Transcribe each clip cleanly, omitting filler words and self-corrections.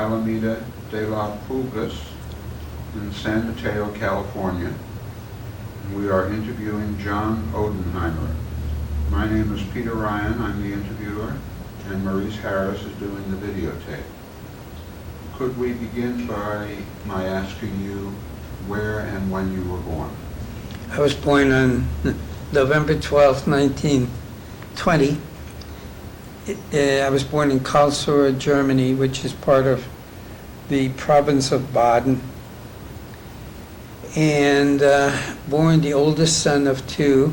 Alameda de las Pulgas in San Mateo, California. We are interviewing John Odenheimer. My name is Peter Ryan, I'm the interviewer, and Maurice Harris is doing the videotape. Could we begin by my asking you where and when you were born? I was born on November 12th, 1920. I was born in Karlsruhe, Germany, which is part of the province of Baden. And born the oldest son of two.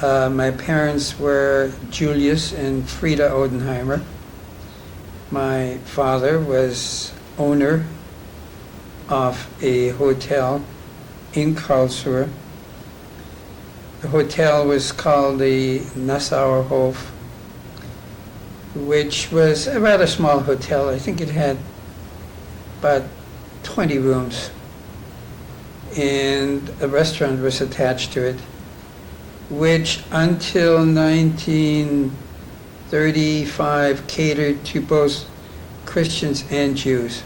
My parents were Julius and Frieda Odenheimer. My father was owner of a hotel in Karlsruhe. The hotel was called the Nassauer Hof, which was a rather small hotel. I think it had about 20 rooms, and a restaurant was attached to it, which until 1935 catered to both Christians and Jews.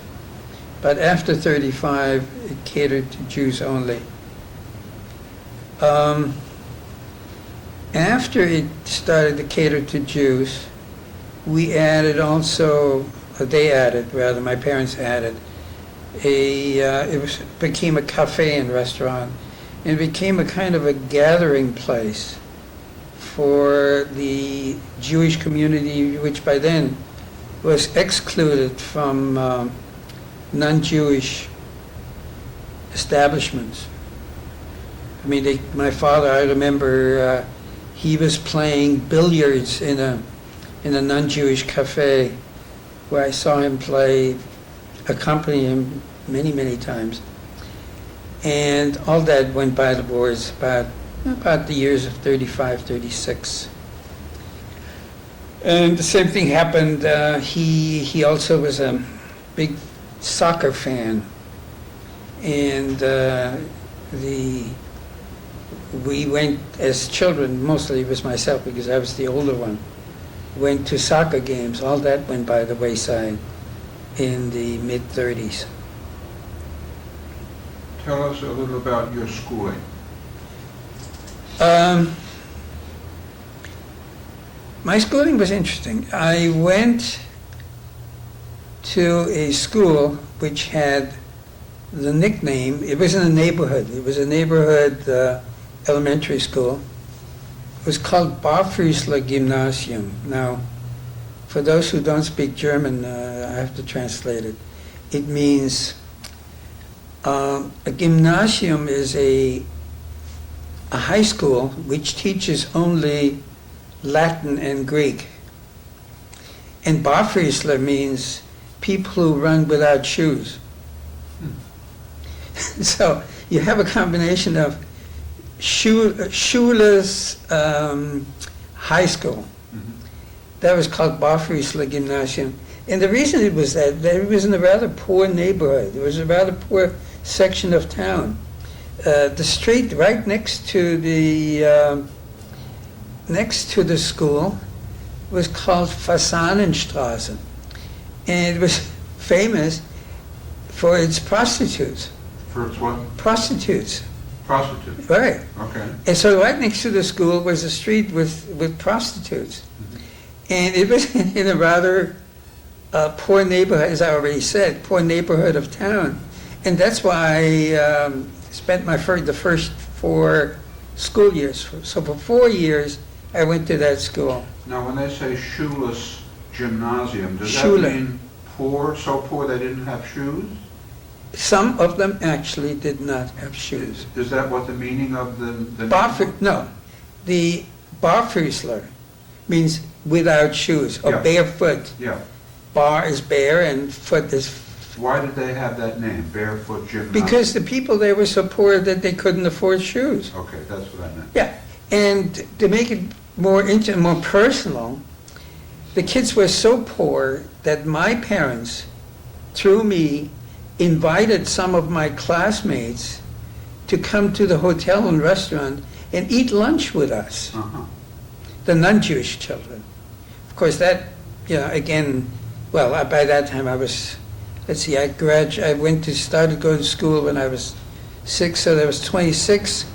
But after 35, it catered to Jews only. After it started to cater to Jews, we added also, my parents added, became a cafe and restaurant. It became a kind of a gathering place for the Jewish community, which by then was excluded from non-Jewish establishments. I mean, my father, I remember he was playing billiards in a non-Jewish cafe where I saw him accompany him many, many times. And all that went by the boards about the years of 35, 36. And the same thing happened. He also was a big soccer fan. And we went as children, mostly it was myself because I was the older one, went to soccer games. All that went by the wayside in the mid-30s. Tell us a little about your schooling. My schooling was interesting. I went to a school which had the nickname, it was in a neighborhood. It was a neighborhood elementary school. It was called Barfüßler Gymnasium. Now, for those who don't speak German, I have to translate it. It means a gymnasium is a high school which teaches only Latin and Greek. And Barfüßler means people who run without shoes. So you have a combination of shoeless high school. That was called Barfüßler Gymnasium. And the reason it was that it was in a rather poor neighborhood. It was a rather poor section of town. The street right next to the school was called Fasanenstraße. And it was famous for its prostitutes. For its what? Prostitutes. Prostitutes. Right. Okay. And so right next to the school was a street with prostitutes. And it was in a rather poor neighborhood, as I already said, poor neighborhood of town. And that's why I spent the first 4 school years. So for 4 years, I went to that school. Now, when they say shoeless gymnasium, does Schule. that mean poor, so poor they didn't have shoes? Some of them actually did not have shoes. Is that what the meaning of the No, the Barfüßler means without shoes or Yeah. barefoot. Yeah. Bar is bare and foot is... Why did they have that name, Barefoot Gymnasium? Because the people there were so poor that they couldn't afford shoes. Okay, that's what I meant. Yeah, and to make it more intimate, more personal, the kids were so poor that my parents, through me, invited some of my classmates to come to the hotel and restaurant and eat lunch with us, Uh-huh. the non-Jewish children. Of course, that, again, Well, by that time I was, let's see, I started going to school when I was 6, so I was 26,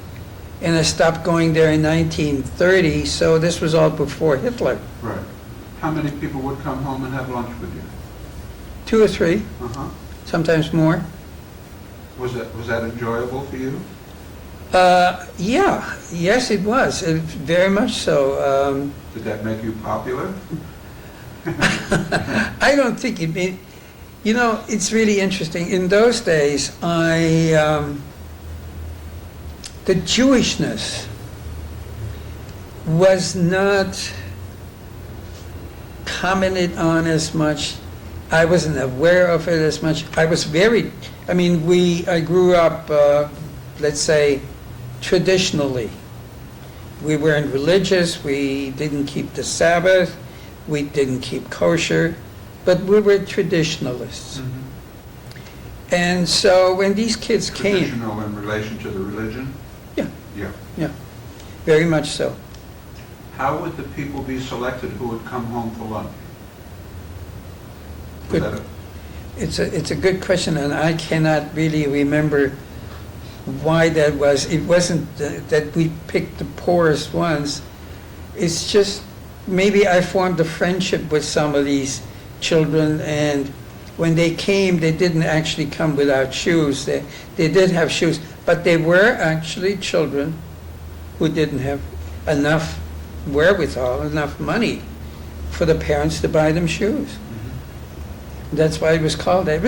and I stopped going there in 1930, so this was all before Hitler. Right. How many people would come home and have lunch with you? 2 or 3, Uh-huh. sometimes more. Was that enjoyable for you? Yeah, yes, it was, very much so. Did that make you popular? I don't think it made, it's really interesting. In those days, the Jewishness was not commented on as much. I wasn't aware of it as much. I grew up, let's say, traditionally. We weren't religious, we didn't keep the Sabbath, we didn't keep kosher, but we were traditionalists. Mm-hmm. And so when these kids came... Traditional in relation to the religion? Yeah. Yeah. Yeah, very much so. How would the people be selected who would come home for lunch? Good. It's a good question, and I cannot really remember why that was. It wasn't that we picked the poorest ones. It's just maybe I formed a friendship with some of these children, and when they came, they didn't actually come without shoes. They did have shoes, but they were actually children who didn't have enough wherewithal, enough money for the parents to buy them shoes. Mm-hmm. That's why it was called that.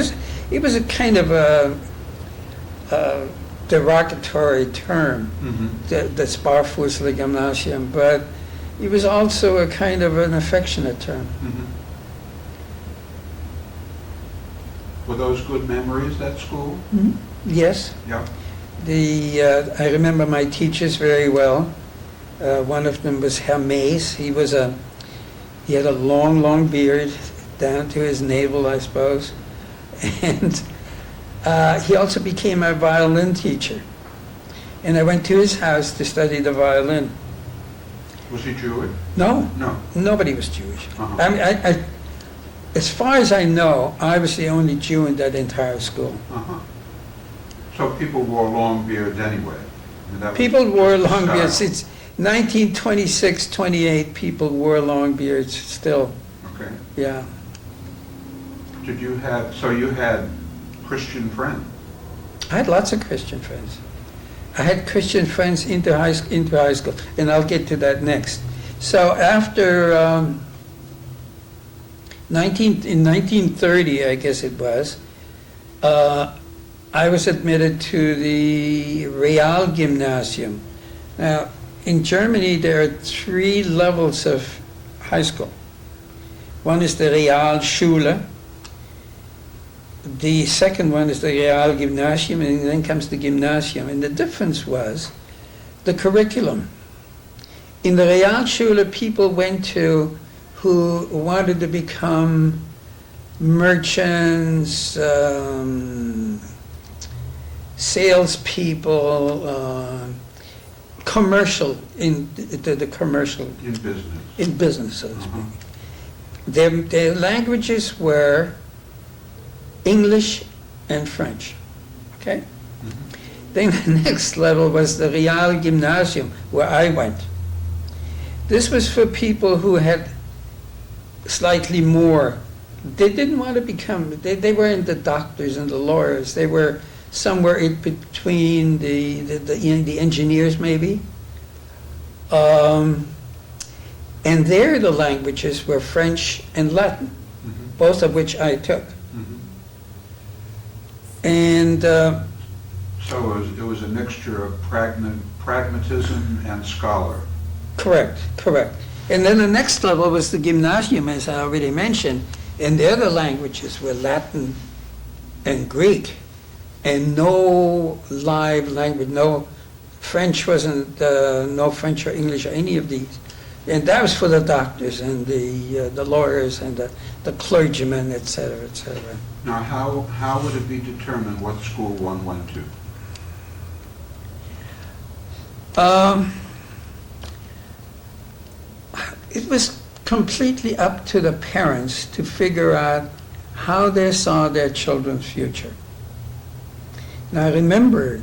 It was a kind of a derogatory term, Mm-hmm. the Sparfußler Gymnasium, but it was also a kind of an affectionate term. Mm-hmm. Were those good memories, that school? Yes. Yeah. I remember my teachers very well. One of them was Herr Mays. He had a long beard down to his navel, I suppose. And he also became my violin teacher. And I went to his house to study the violin. Was he Jewish? No, No. nobody was Jewish. Uh-huh. I mean, as far as I know, I was the only Jew in that entire school. Uh-huh. So people wore long beards anyway? I mean, that was People wore just long style. beards. It's 1926, 28, people wore long beards still. Okay. Yeah. So you had Christian friends? I had lots of Christian friends. I had Christian friends into high school, and I'll get to that next. So after in 1930, I guess it was, I was admitted to the Realgymnasium. Now, in Germany, there are 3 levels of high school. One is the Realschule. The second one is the Realgymnasium, and then comes the Gymnasium. And the difference was the curriculum. In the Realschule, people went to who wanted to become merchants, salespeople, commercial, the commercial. In business? In business, so to Uh-huh. speak. Their languages were English and French, okay? Mm-hmm. Then the next level was the Realgymnasium, where I went. This was for people who had slightly more. They didn't want to become, they weren't the doctors and the lawyers. They were somewhere in between the engineers, maybe. And there the languages were French and Latin, Mm-hmm. both of which I took. Mm-hmm. And So it was a mixture of pragmatism and scholar. correct. And then the next level was the gymnasium, as I already mentioned, and the other languages were Latin and Greek, and no live language, no French wasn't, no French or English or any of these. And that was for the doctors and the lawyers and the clergymen, et cetera, et cetera. Now, how would it be determined what school one went to? It was completely up to the parents to figure out how they saw their children's future. Now, I remember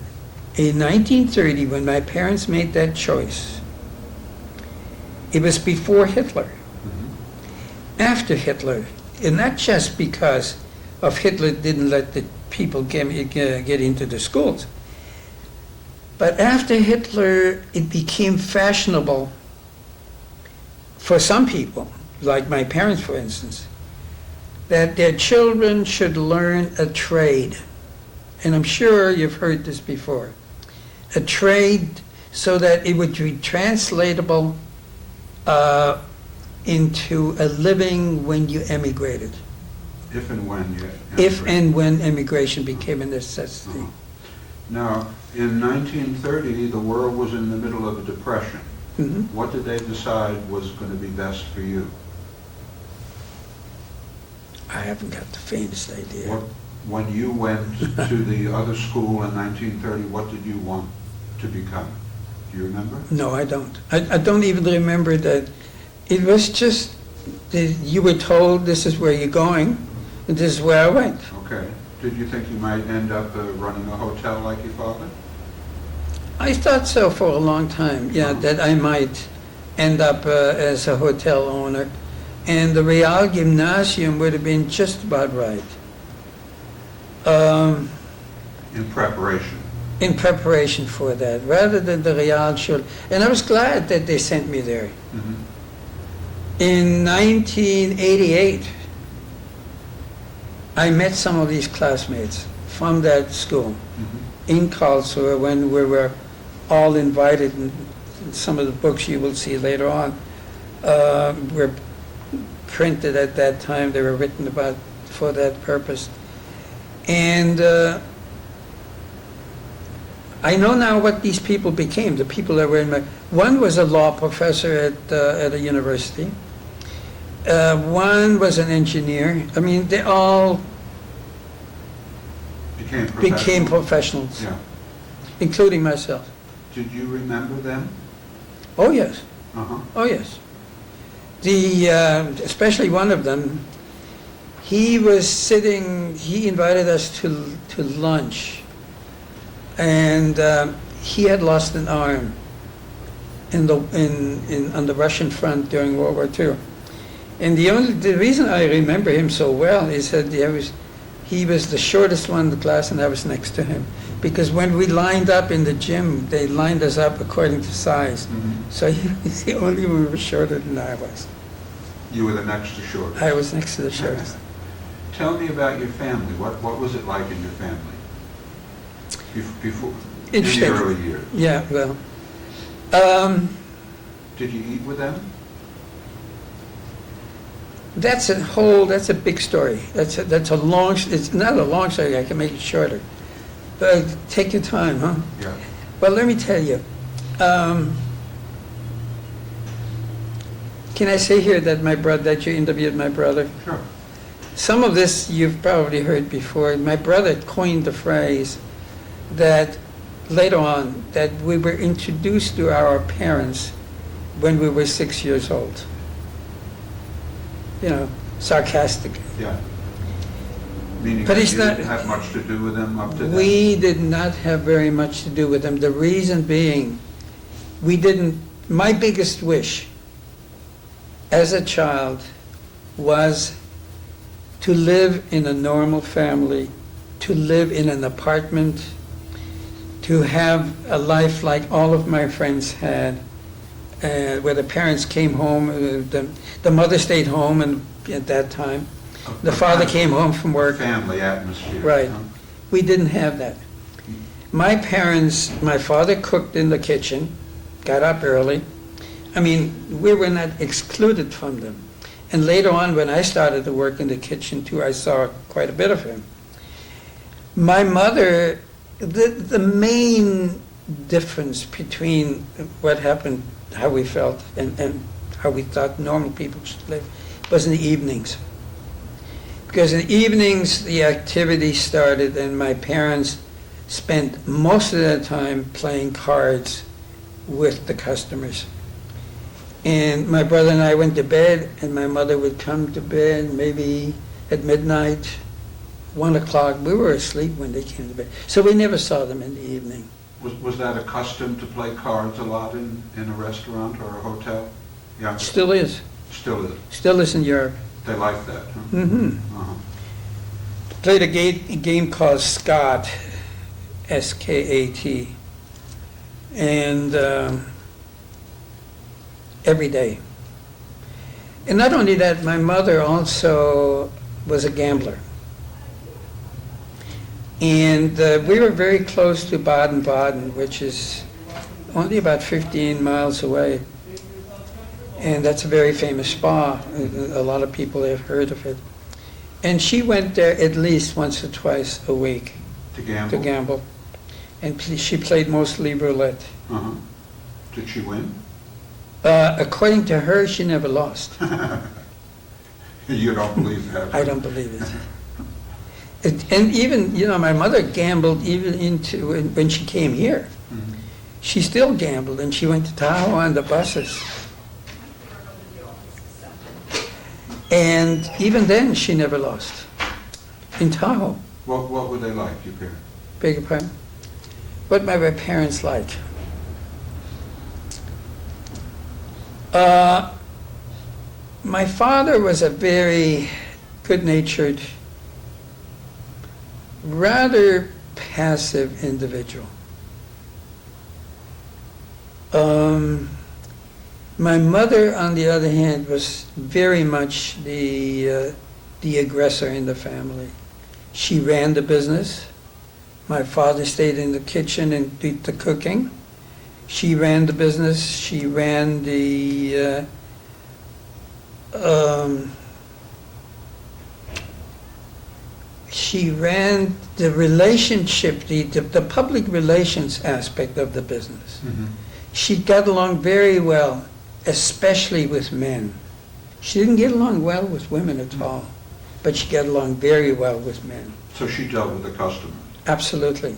in 1930, when my parents made that choice, it was before Hitler. After Hitler, and not just because of Hitler didn't let the people get into the schools, but after Hitler, it became fashionable for some people, like my parents, for instance, that their children should learn a trade. And I'm sure you've heard this before. A trade so that it would be translatable into a living when you emigrated. If and when you... If and when emigration became a necessity. Now, in 1930, the world was in the middle of a depression. Mhm. What did they decide was going to be best for you? I haven't got the faintest idea. When you went to the other school in 1930, what did you want to become? Do you remember? No, I don't. I don't even remember that. It was just that you were told this is where you're going, and this is where I went. Okay. Did you think you might end up running a hotel like your father? I thought so for a long time, yeah, that I might end up as a hotel owner. And the Real Gymnasium would have been just about right. In preparation. In preparation for that, rather than the Real Schule. And I was glad that they sent me there. Mhm. In 1988, I met some of these classmates from that school Mhm. in Karlsruhe when we were all invited, and some of the books you will see later on were printed at that time. They were written about for that purpose. And I know now what these people became, the people that were in my... One was a law professor at a university. One was an engineer. I mean, they all became professionals, Yeah. including myself. Did you remember them? Oh, yes. Uh-huh. Oh, yes. Especially one of them, he invited us to lunch, and he had lost an arm on the Russian front during World War II. And the reason I remember him so well is that he was the shortest one in the class, and I was next to him. Because when we lined up in the gym, they lined us up according to size. Mhm. So he was the only one who was shorter than I was. You were the next to shortest. I was next to the shortest. Tell me about your family. What was it like in your family? Before, in the Interesting. early years. Yeah, well, Did you eat with them? that's a big story. That's a long, it's not a long story, I can make it shorter. But take your time, huh? Yeah. Well, let me tell you. Can I say here that you interviewed my brother? Sure. Some of this you've probably heard before. My brother coined the phrase that later on, that we were introduced to our parents when we were 6 years old. You know, sarcastically. Yeah. Meaning But that it's you not- didn't have much to do with them up to then? We did not have very much to do with them. The reason being, my biggest wish as a child was to live in a normal family, to live in an apartment, to have a life like all of my friends had, where the parents came home, the mother stayed home and at that time. The father came home from work. Family atmosphere. Right. Huh? We didn't have that. My father cooked in the kitchen, got up early. I mean, we were not excluded from them. And later on, when I started to work in the kitchen too, I saw quite a bit of him. My mother, the main difference between what happened, how we felt, and how we thought normal people should live, was in the evenings. Because in the evenings, the activity started, and my parents spent most of their time playing cards with the customers. And my brother and I went to bed, and my mother would come to bed maybe at midnight, 1 o'clock. We were asleep when they came to bed. So we never saw them in the evening. Was that a custom to play cards a lot in a restaurant or a hotel? Yeah, Still is. still is. Still is in Europe. They like that, huh? Mm-hmm. Uh-huh. Played a game called Scott, S-K-A-T. And every day. And not only that, my mother also was a gambler. And we were very close to Baden-Baden, which is only about 15 miles away. And that's a very famous spa. A lot of people have heard of it. And she went there at least once or twice a week To gamble? to gamble. And she played mostly roulette. Uh-huh. Did she win? According to her, she never lost. You don't believe that? I don't believe it. And even, my mother gambled even into, when she came here. Mhm. She still gambled, and she went to Tahoe on the buses. And even then, she never lost. In Tahoe, What were they like, your parents? beg your pardon? What my parents like? My father was a very good-natured, rather passive individual. My mother, on the other hand, was very much the aggressor in the family. She ran the business. My father stayed in the kitchen and did the cooking. She ran the business. She ran the relationship, the public relations aspect of the business. Mhm. She got along very well, especially with men. She didn't get along well with women at all, but she got along very well with men. So she dealt with the customers? Absolutely.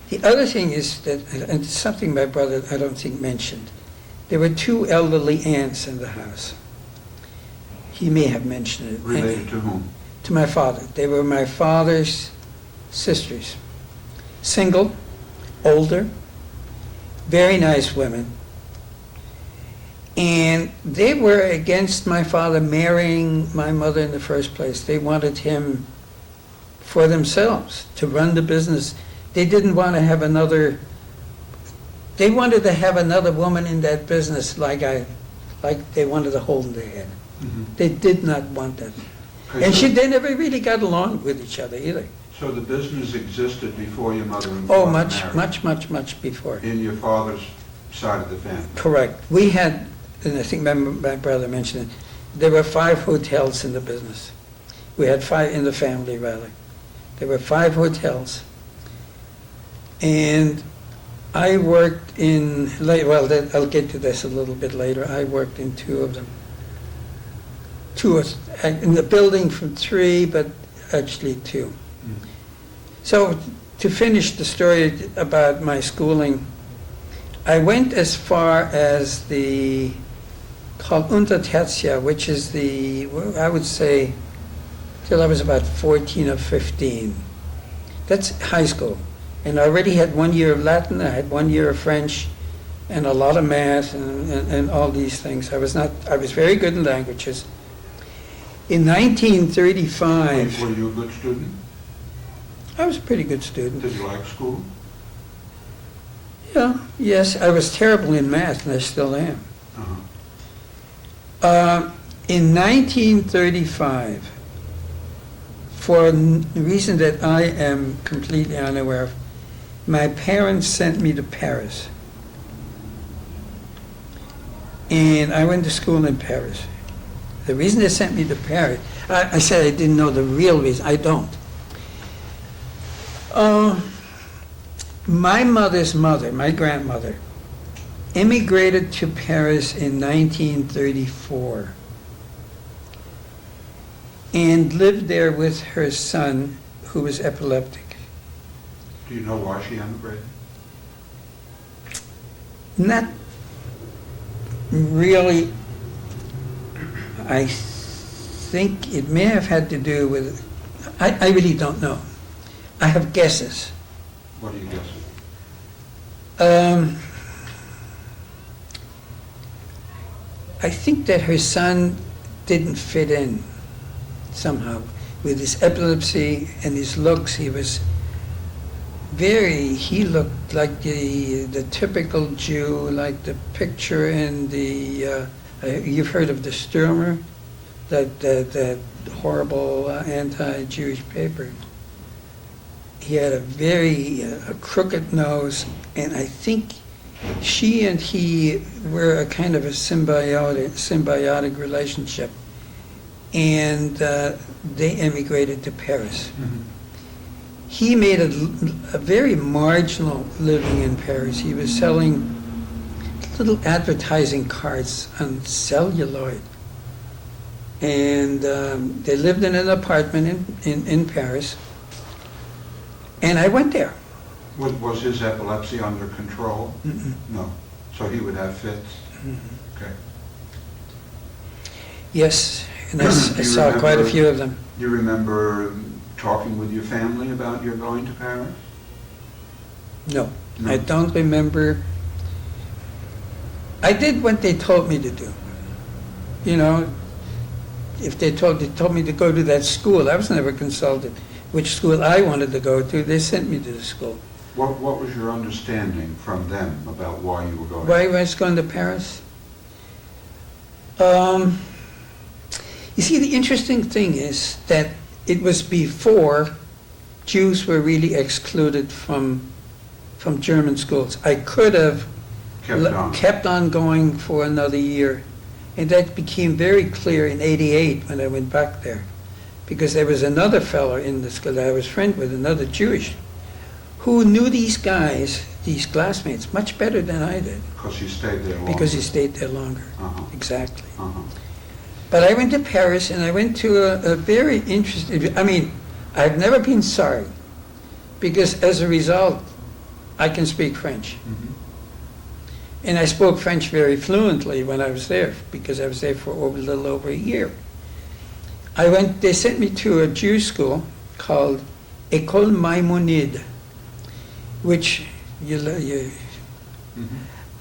The other thing is that, and it's something my brother I don't think mentioned, there were 2 elderly aunts in the house. He may have mentioned it. Related to whom? To my father. They were my father's sisters. Single, older, very nice women. And they were against my father marrying my mother in the first place. They wanted him for themselves, to run the business. They didn't want to have they wanted to have another woman in that business like they wanted a hole in their head. Mhm. They did not want that. Okay, And so- they never really got along with each other either. So the business existed before your mother and Oh, father married? much before. In your father's side of the family? Correct. We had, and I think my brother mentioned it, there were 5 hotels in the business. We had 5 in the family, rather. There were 5 hotels. And I worked in, I'll get to this a little bit later. I worked in 2 of them. In the building from 3, but actually 2. Mm. So to finish the story about my schooling, I went as far as called Untertertia, which is I would say, till I was about 14 or 15. That's high school. And I already had 1 year of Latin, I had 1 year of French, and a lot of math and all these things. I was very good in languages. In 1935, Were you a good student? I was a pretty good student. Did you like school? Yeah, yes, I was terrible in math, and I still am. Uh-huh. In 1935, for a reason that I am completely unaware of, my parents sent me to Paris. And I went to school in Paris. The reason they sent me to Paris, I said I didn't know the real reason. I don't. My mother's mother, my grandmother, immigrated to Paris in 1934 and lived there with her son, who was epileptic. Do you know why she emigrated? Not really, I think it may have had to do with, I really don't know. I have guesses. What are you guessing? I think that her son didn't fit in somehow. With his epilepsy and his looks, he looked like the typical Jew, like the picture in the, you've heard of the Stürmer, that horrible anti-Jewish paper. He had a crooked nose, and I think she and he were a kind of a symbiotic relationship, and they emigrated to Paris. Mm-hmm. He made a very marginal living in Paris. He was selling little advertising cards on celluloid, and they lived in an apartment in Paris, and I went there. Was his epilepsy under control? Mm-mm. No. So he would have fits? Mm-hmm. Okay. Yes, and I Do you saw quite a remember- few of them. Do you remember talking with your family about your going to Paris? No, No. I don't remember. I did what they told me to do. You know, if they told me to go to that school, I was never consulted which school I wanted to go to. They sent me to the school. What was your understanding from them about why you were going? Why was I going to Paris? You see, the interesting thing is that it was before Jews were really excluded from German schools. I could have kept on going for another year, and that became very clear in '88 when I went back there, because there was another fellow in the school that I was friend with, another Jewish, who knew these guys, these classmates, much better than I did. Because you stayed there longer. Because he stayed there longer. Uh-huh. Exactly. Uh-huh. But I went to Paris, and I went to a very interesting, I've never been sorry, because as a result, I can speak French. Mm-hmm. And I spoke French very fluently when I was there, because I was there for a little over a year. They sent me to a Jewish school called École Maimonide, which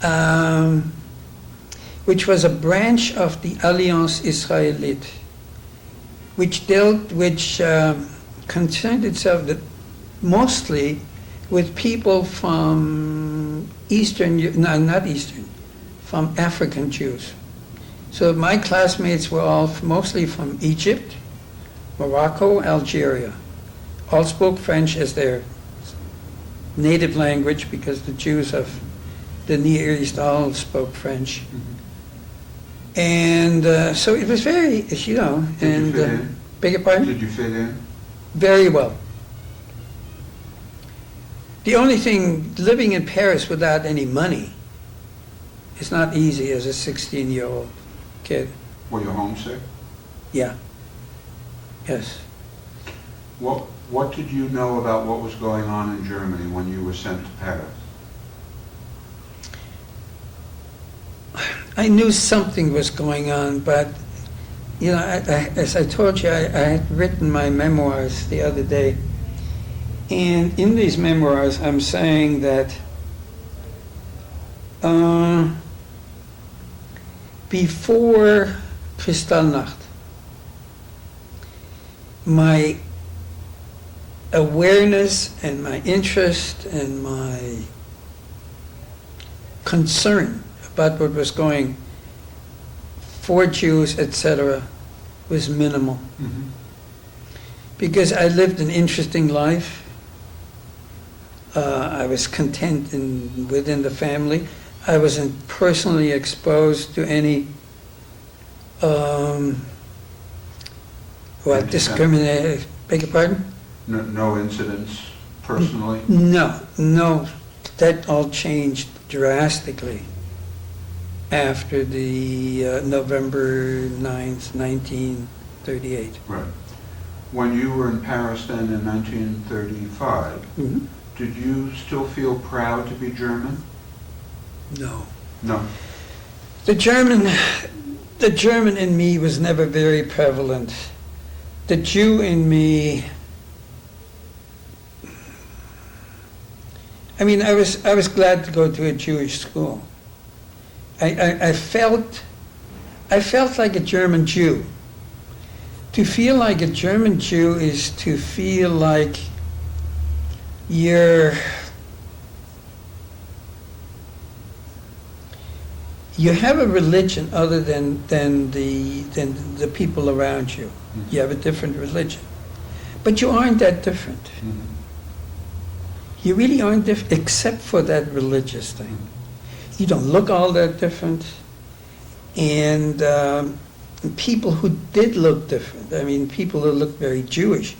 Mm-hmm. which was a branch of the Alliance Israélite, which concerned itself mostly with people from from African Jews. So my classmates were all mostly from Egypt, Morocco, Algeria. All spoke French as their native language, because the Jews of the Near East all spoke French. Mm-hmm. And so it was very, Did you fit in? Beg your pardon? Did you fit in? Very well. The only thing, living in Paris without any money is not easy as a 16-year-old kid. Were you homesick? Yeah. Yes. What did you know about what was going on in Germany when you were sent to Paris? I knew something was going on, but, as I told you, I had written my memoirs the other day. And in these memoirs, I'm saying that before Kristallnacht, my awareness and my interest and my concern about what was going for Jews, etc., was minimal. Mm-hmm. Because I lived an interesting life. I was content within the family. I wasn't personally exposed to any discrimination. Beg your pardon? No incidents personally? No. That all changed drastically after the November 9th, 1938. Right. When you were in Paris then in 1935, Mm-hmm. did you still feel proud to be German? No. No. The German, the German in me was never very prevalent. The Jew in me, I mean, I was glad to go to a Jewish school. I felt like a German Jew. To feel like a German Jew is to feel like you have a religion other than the people around you. You have a different religion. But you aren't that different. You really aren't different, except for that religious thing. You don't look all that different. And people who did look different, I mean, people who looked very Jewish,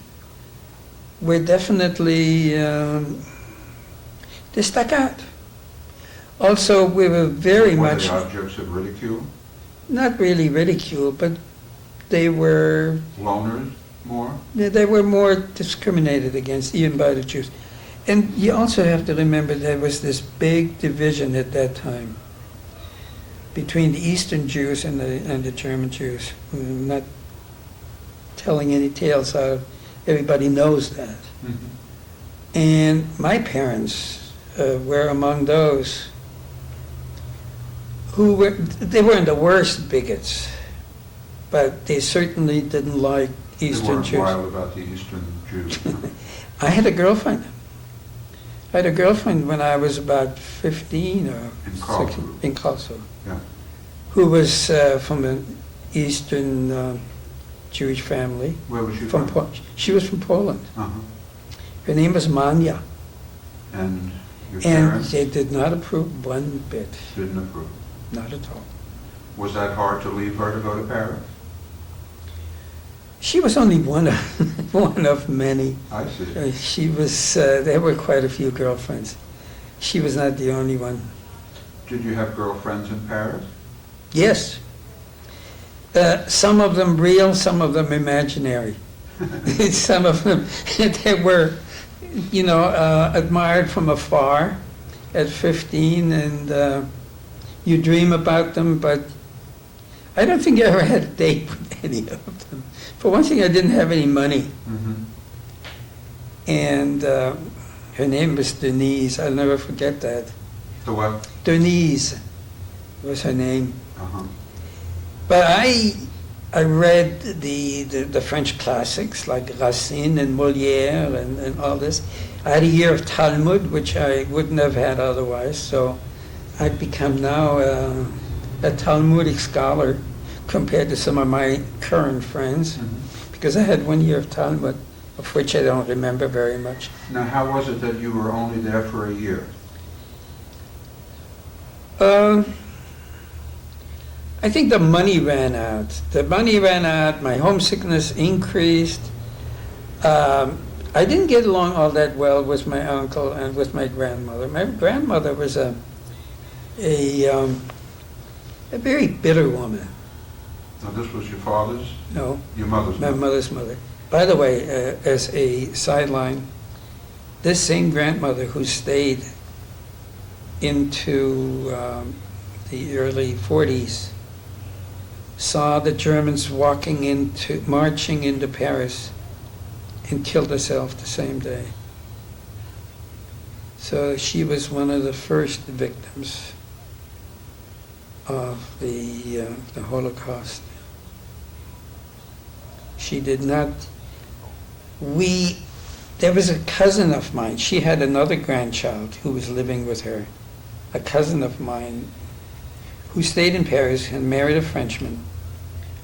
were definitely, they stuck out. Also, we were very much... Were they objects of ridicule? Not really ridicule, but they were... Loners, more? They were more discriminated against, even by the Jews. And you also have to remember there was this big division at that time between the Eastern Jews and the German Jews. I'm not telling any tales out of, everybody knows that. And my parents were among those who were, they weren't the worst bigots, but they certainly didn't like Eastern Jews. They weren't wild about the Eastern Jews. I had a girlfriend. I had a girlfriend when I was about 15 or 16, in Karlsruhe, yeah. who was from an Eastern Jewish family. Where was she from? She was from Poland. Uh-huh. Her name was Manya. And your And parents they did not approve one bit. didn't approve? Not at all. Was that hard to leave her to go to Paris? She was only one of many. I see. She was, there were quite a few girlfriends. She was not the only one. Did you have girlfriends in Paris? Yes. Some of them real, some of them imaginary. Some of them, they were, you know, admired from afar at 15, and you dream about them, but I don't think I ever had a date with any of them. For one thing, I didn't have any money. And her name was Denise. I'll never forget that. The what? Denise was her name. Uh-huh. But I read the French classics like Racine and Molière and all this. I had a year of Talmud, which I wouldn't have had otherwise. So I've become now a Talmudic scholar compared to some of my current friends, because I had 1 year of Talmud, of which I don't remember very much. Now, how was it that you were only there for a year? I think the money ran out. The money ran out, my homesickness increased. I didn't get along all that well with my uncle and with my grandmother. My grandmother was a very bitter woman. Now, this was your father's? No, Your mother's my mother? mother's mother. By the way, as a sideline, this same grandmother who stayed into the early 40s saw the Germans marching into Paris and killed herself the same day. So she was one of the first victims of the Holocaust. She did not, there was a cousin of mine, she had another grandchild who was living with her, a cousin of mine who stayed in Paris and married a Frenchman,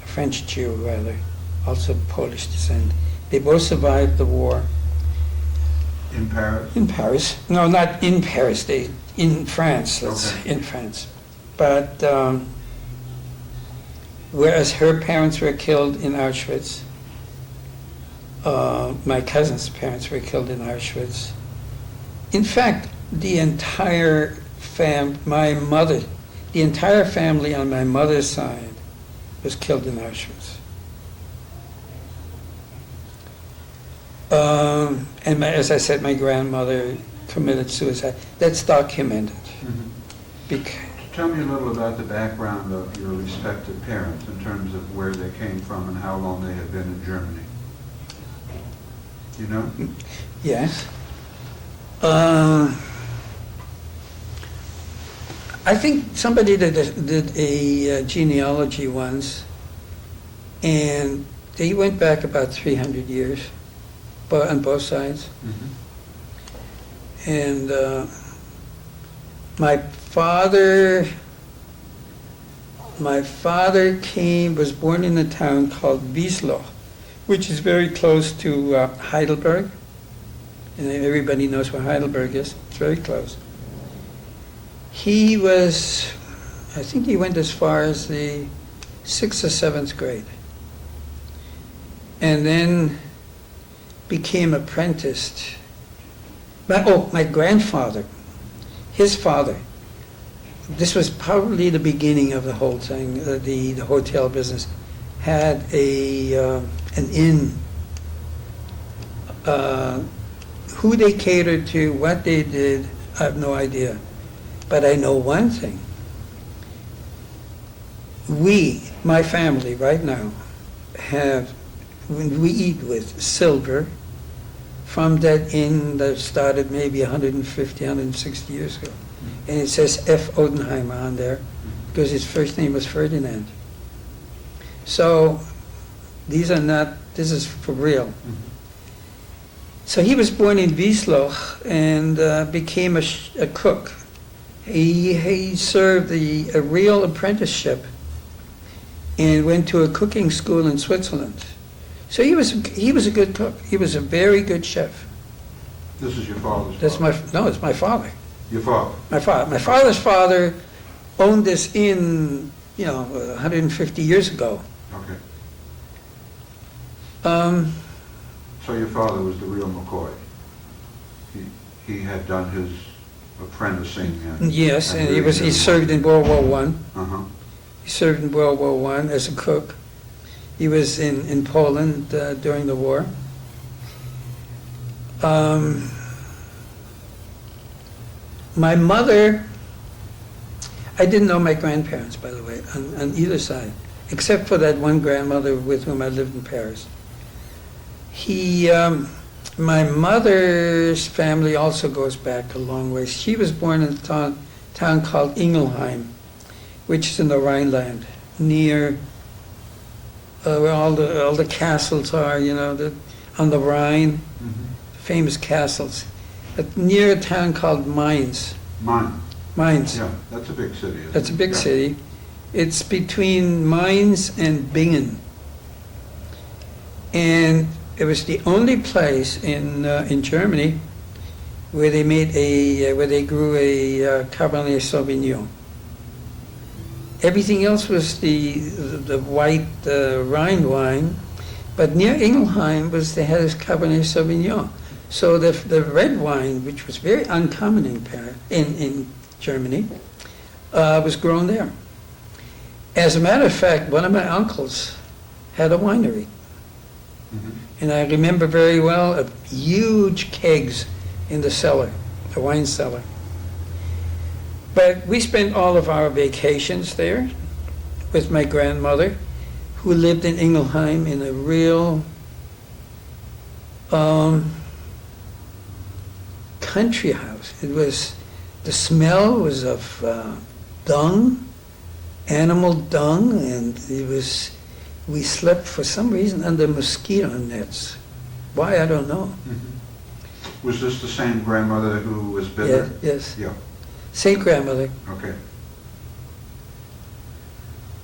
a French Jew rather, also Polish descent. They both survived the war. In Paris? In Paris. No, not in Paris, in France, Okay. in France. But whereas her parents were killed in Auschwitz, my cousin's parents were killed in Auschwitz. In fact, the entire family on my mother's side was killed in Auschwitz. And as I said, my grandmother committed suicide. That's documented. Tell me a little about the background of your respective parents in terms of where they came from and how long they had been in Germany. You know? Yes. I think somebody did a genealogy once, and they went back about 300 years, but on both sides. Mhm. And my father was born in a town called Wiesloch, which is very close to Heidelberg. And everybody knows where Heidelberg is. It's very close. I think he went as far as the 6th or 7th grade. And then became apprenticed. My grandfather, his father, this was probably the beginning of the whole thing, the hotel business, had an inn. Who they catered to, what they did, I have no idea. But I know one thing. My family right now, when we eat with silver from that inn that started maybe 150, 160 years ago. And it says F. Odenheimer on there because his first name was Ferdinand. So this is for real. So he was born in Wiesloch and became a cook. He served a real apprenticeship and went to a cooking school in Switzerland. So he was a good cook. He was a very good chef. This is your father's father? No, it's my father. Your father? My father. My father's father owned this inn, 150 years ago. Okay. So your father was the real McCoy. He had done his apprenticing. Yes, and he served in World War I. Uh-huh. He served in World War I as a cook. He was in Poland during the war. My mother, I didn't know my grandparents, by the way, on either side, except for that one grandmother with whom I lived in Paris. My mother's family also goes back a long way. She was born in a town called Ingelheim, which is in the Rhineland, near where all the castles are, on the Rhine, famous castles, near a town called Mainz. Mainz. Yeah, that's a big city. That's a big city. It's between Mainz and Bingen. And it was the only place in Germany where they grew a Cabernet Sauvignon. Everything else was the white Rhine wine, but near Ingelheim they had this Cabernet Sauvignon. So the red wine, which was very uncommon in Germany, was grown there. As a matter of fact, one of my uncles had a winery. And I remember very well huge kegs in the cellar, the wine cellar. But we spent all of our vacations there with my grandmother, who lived in Ingelheim in a real country house. The smell was of dung, animal dung, and we slept for some reason under mosquito nets. Why, I don't know. Was this the same grandmother who was bitter? Yes. Yeah. Same grandmother. Okay.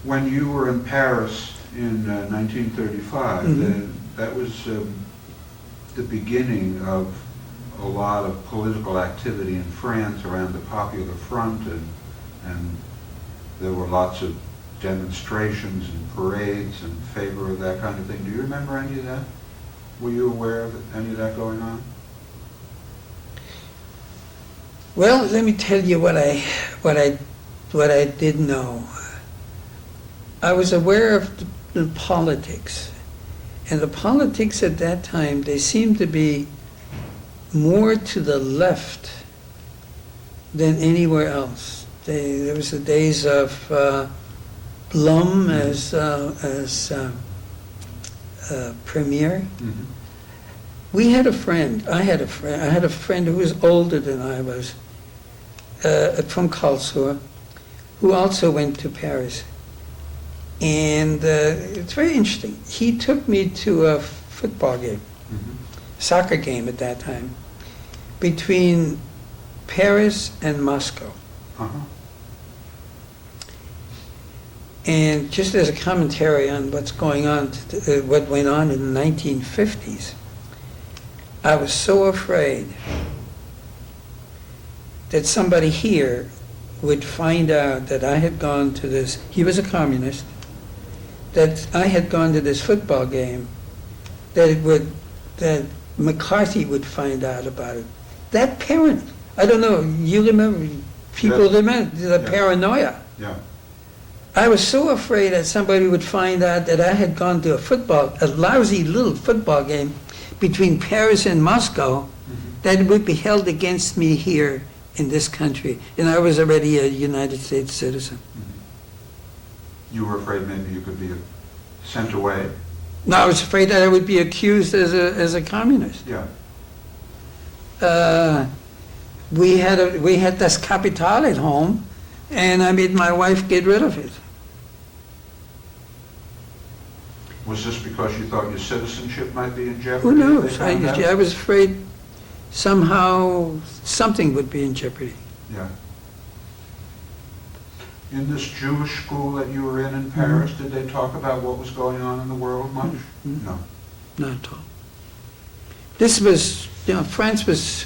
When you were in Paris in 1935, that was the beginning of a lot of political activity in France around the Popular Front, and there were lots of demonstrations and parades in favor of that kind of thing. Do you remember any of that? Were you aware of any of that going on? Well, let me tell you what I did know. I was aware of the politics, and the politics at that time, they seemed to be more to the left than anywhere else. There was the days of Blum as premier. Mhm. We had a friend, I had a friend who was older than I was, from Karlsruhe, who also went to Paris. And it's very interesting. He took me to a football game, Mhm. soccer game at that time, between Paris and Moscow. Uh-huh. And just as a commentary on what's going on, what went on in the 1950s, I was so afraid that somebody here would find out that I had gone to this, he was a communist, that I had gone to this football game, that McCarthy would find out about it. That parent, I don't know, you remember, people Yeah. remember the Yeah. paranoia. Yeah. I was so afraid that somebody would find out that I had gone to a lousy little football game between Paris and Moscow, Mhm. that it would be held against me here in this country. And I was already a United States citizen. Mhm. You were afraid maybe you could be sent away? No, I was afraid that I would be accused as a communist. Yeah. We had Das Kapital at home, and I made my wife get rid of it. Was this because you thought your citizenship might be in jeopardy? Who if they knows? found out? I was afraid somehow something would be in jeopardy. Yeah. In this Jewish school that you were in Paris, did they talk about what was going on in the world much? Mhm. No. Not at all. This was, France was,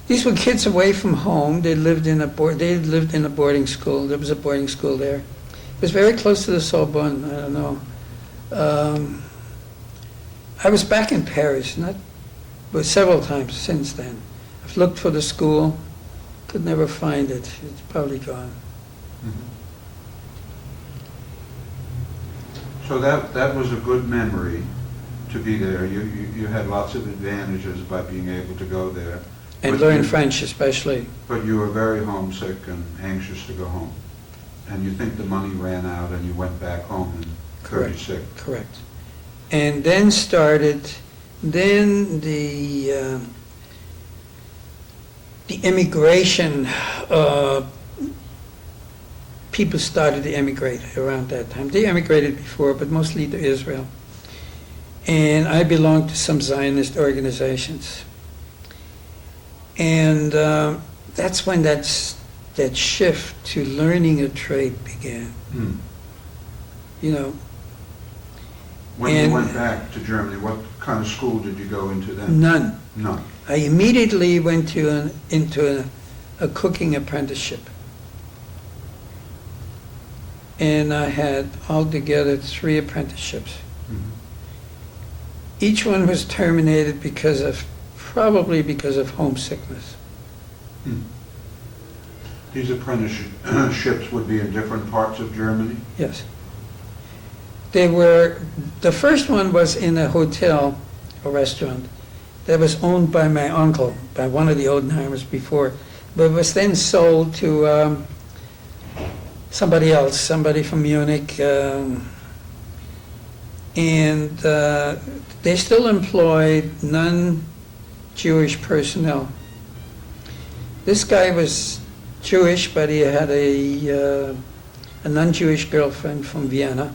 these were kids away from home. They lived in a boarding school. There was a boarding school there. It was very close to the Sorbonne, I don't know. I was back in Paris, but several times since then. I've looked for the school, could never find it. It's probably gone. Mhm. So that was a good memory to be there. You had lots of advantages by being able to go there. And But learn you- French especially. But you were very homesick and anxious to go home. And you think the money ran out and you went back home in Correct. 36. Correct. And then the immigration, people started to emigrate around that time. They emigrated before, but mostly to Israel. And I belonged to some Zionist organizations. And that's when that shift to learning a trade began. Hmm. You know, When you And- went back to Germany, what kind of school did you go into then? none. None. I immediately went into a cooking apprenticeship. And I had altogether 3 apprenticeships. Mhm. Each one was terminated probably because of homesickness. Hmm. These apprenticeships would be in different parts of Germany? Yes. The first one was in a hotel, a restaurant, that was owned by my uncle, by one of the Odenheimers before, but was then sold to somebody else, somebody from Munich. And they still employed non-Jewish personnel. This guy was Jewish, but he had a non-Jewish girlfriend from Vienna.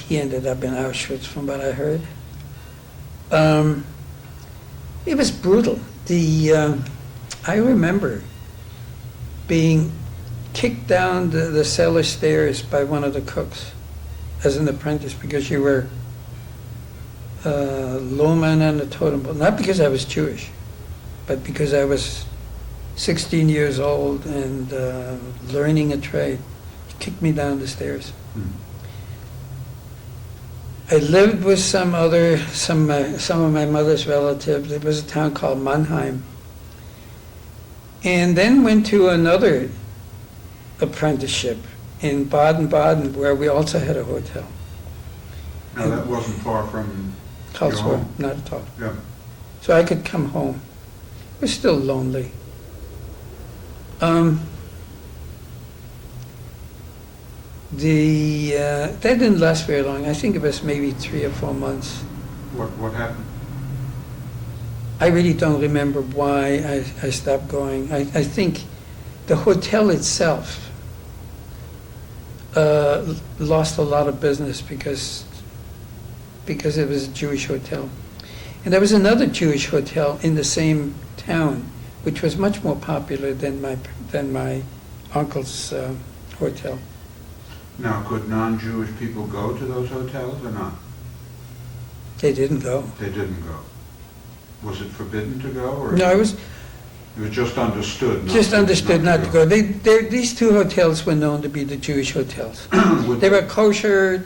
He ended up in Auschwitz, from what I heard. It was brutal. I remember being kicked down the cellar stairs by one of the cooks as an apprentice because you were low man on the totem pole. Not because I was Jewish, but because I was 16 years old and learning a trade. He kicked me down the stairs. Hmm. I lived with some of my mother's relatives. It was a town called Mannheim. And then went to another apprenticeship in Baden-Baden, where we also had a hotel. Now, that wasn't far from your Karlsruhe, home? not at all. Yeah. So I could come home. It was still lonely. Um, that didn't last very long. I think it was maybe 3 or 4 months. What happened? I really don't remember why I stopped going. I think the hotel itself lost a lot of business because it was a Jewish hotel. And there was another Jewish hotel in the same town, which was much more popular than my uncle's hotel. Now, could non-Jewish people go to those hotels or not? They didn't go. They didn't go. Was it forbidden to go, or? No, it was It was just understood not just to, understood not to go. These two hotels were known to be the Jewish hotels. Would, They were kosher.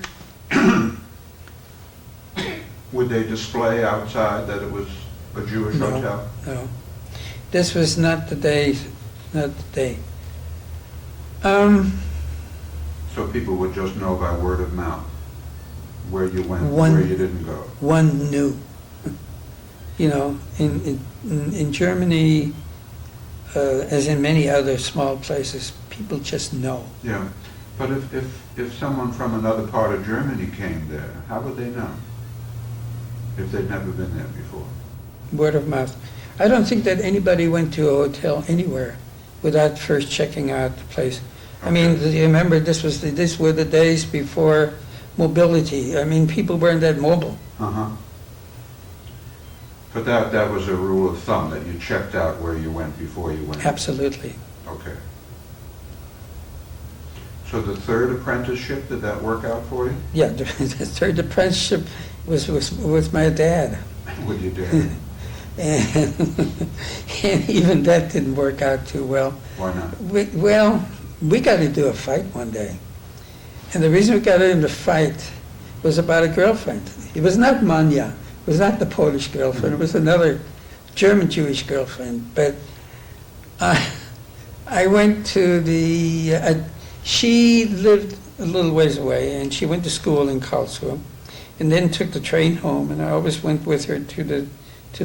would they display outside that it was a Jewish No. hotel? No, this was not the day. Not the day. Um, So people would just know by word of mouth where you went, One- where you didn't go. one knew. You know, in Germany, as in many other small places, people just know. Yeah, but if someone from another part of Germany came there, how would they know? If they'd never been there before? Word of mouth. I don't think that anybody went to a hotel anywhere without first checking out the place. I mean, you remember these were the days before mobility. I mean, people weren't that mobile. Uh-huh. But that was a rule of thumb, that you checked out where you went before you went? Absolutely. Okay. So the third apprenticeship, did that work out for you? Yeah, the third apprenticeship was with my dad. With your dad? And even that didn't work out too well. Why not? We got into a fight one day. And the reason we got into a fight was about a girlfriend. It was not Manya. It was not the Polish girlfriend. It was another German Jewish girlfriend. But I went to she lived a little ways away, and she went to school in Karlsruhe, and then took the train home, and I always went with her to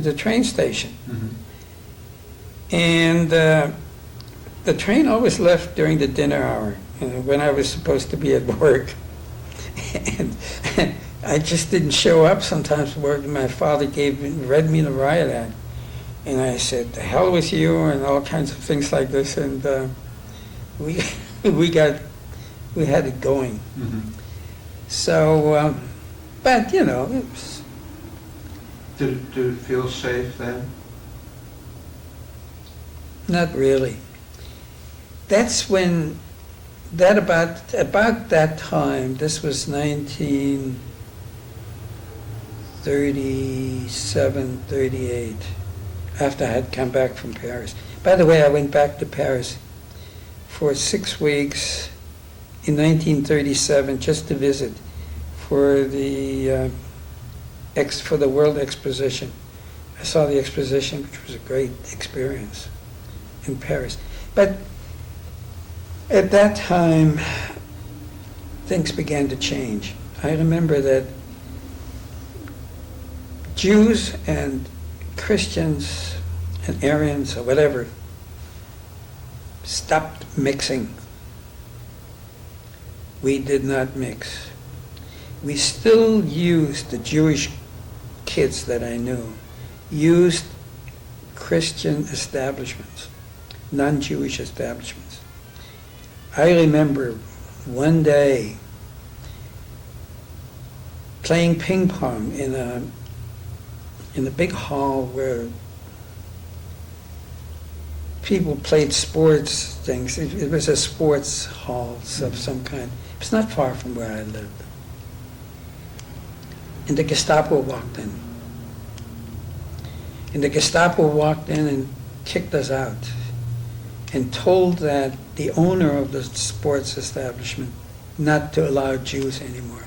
the train station. Mhm. And the train always left during the dinner hour, when I was supposed to be at work. And I just didn't show up sometimes for work. My father read me the riot act. And I said, "The hell with you," and all kinds of things like this. And we had it going. Mhm. So, but it was, Did it feel safe then? not really. That's when, about that time, this was 1937, 38, after I had come back from Paris. By the way, I went back to Paris for 6 weeks in 1937 just to visit for the World Exposition. I saw the exposition, which was a great experience in Paris. But at that time, things began to change. I remember that Jews and Christians and Aryans or whatever stopped mixing. We did not mix. We still used, the Jewish kids that I knew, used Christian establishments, non-Jewish establishments. I remember one day playing ping pong in a big hall where people played sports things. It was a sports hall of some kind. It was not far from where I lived. And the Gestapo walked in. And the Gestapo walked in and kicked us out and told that the owner of the sports establishment not to allow Jews anymore.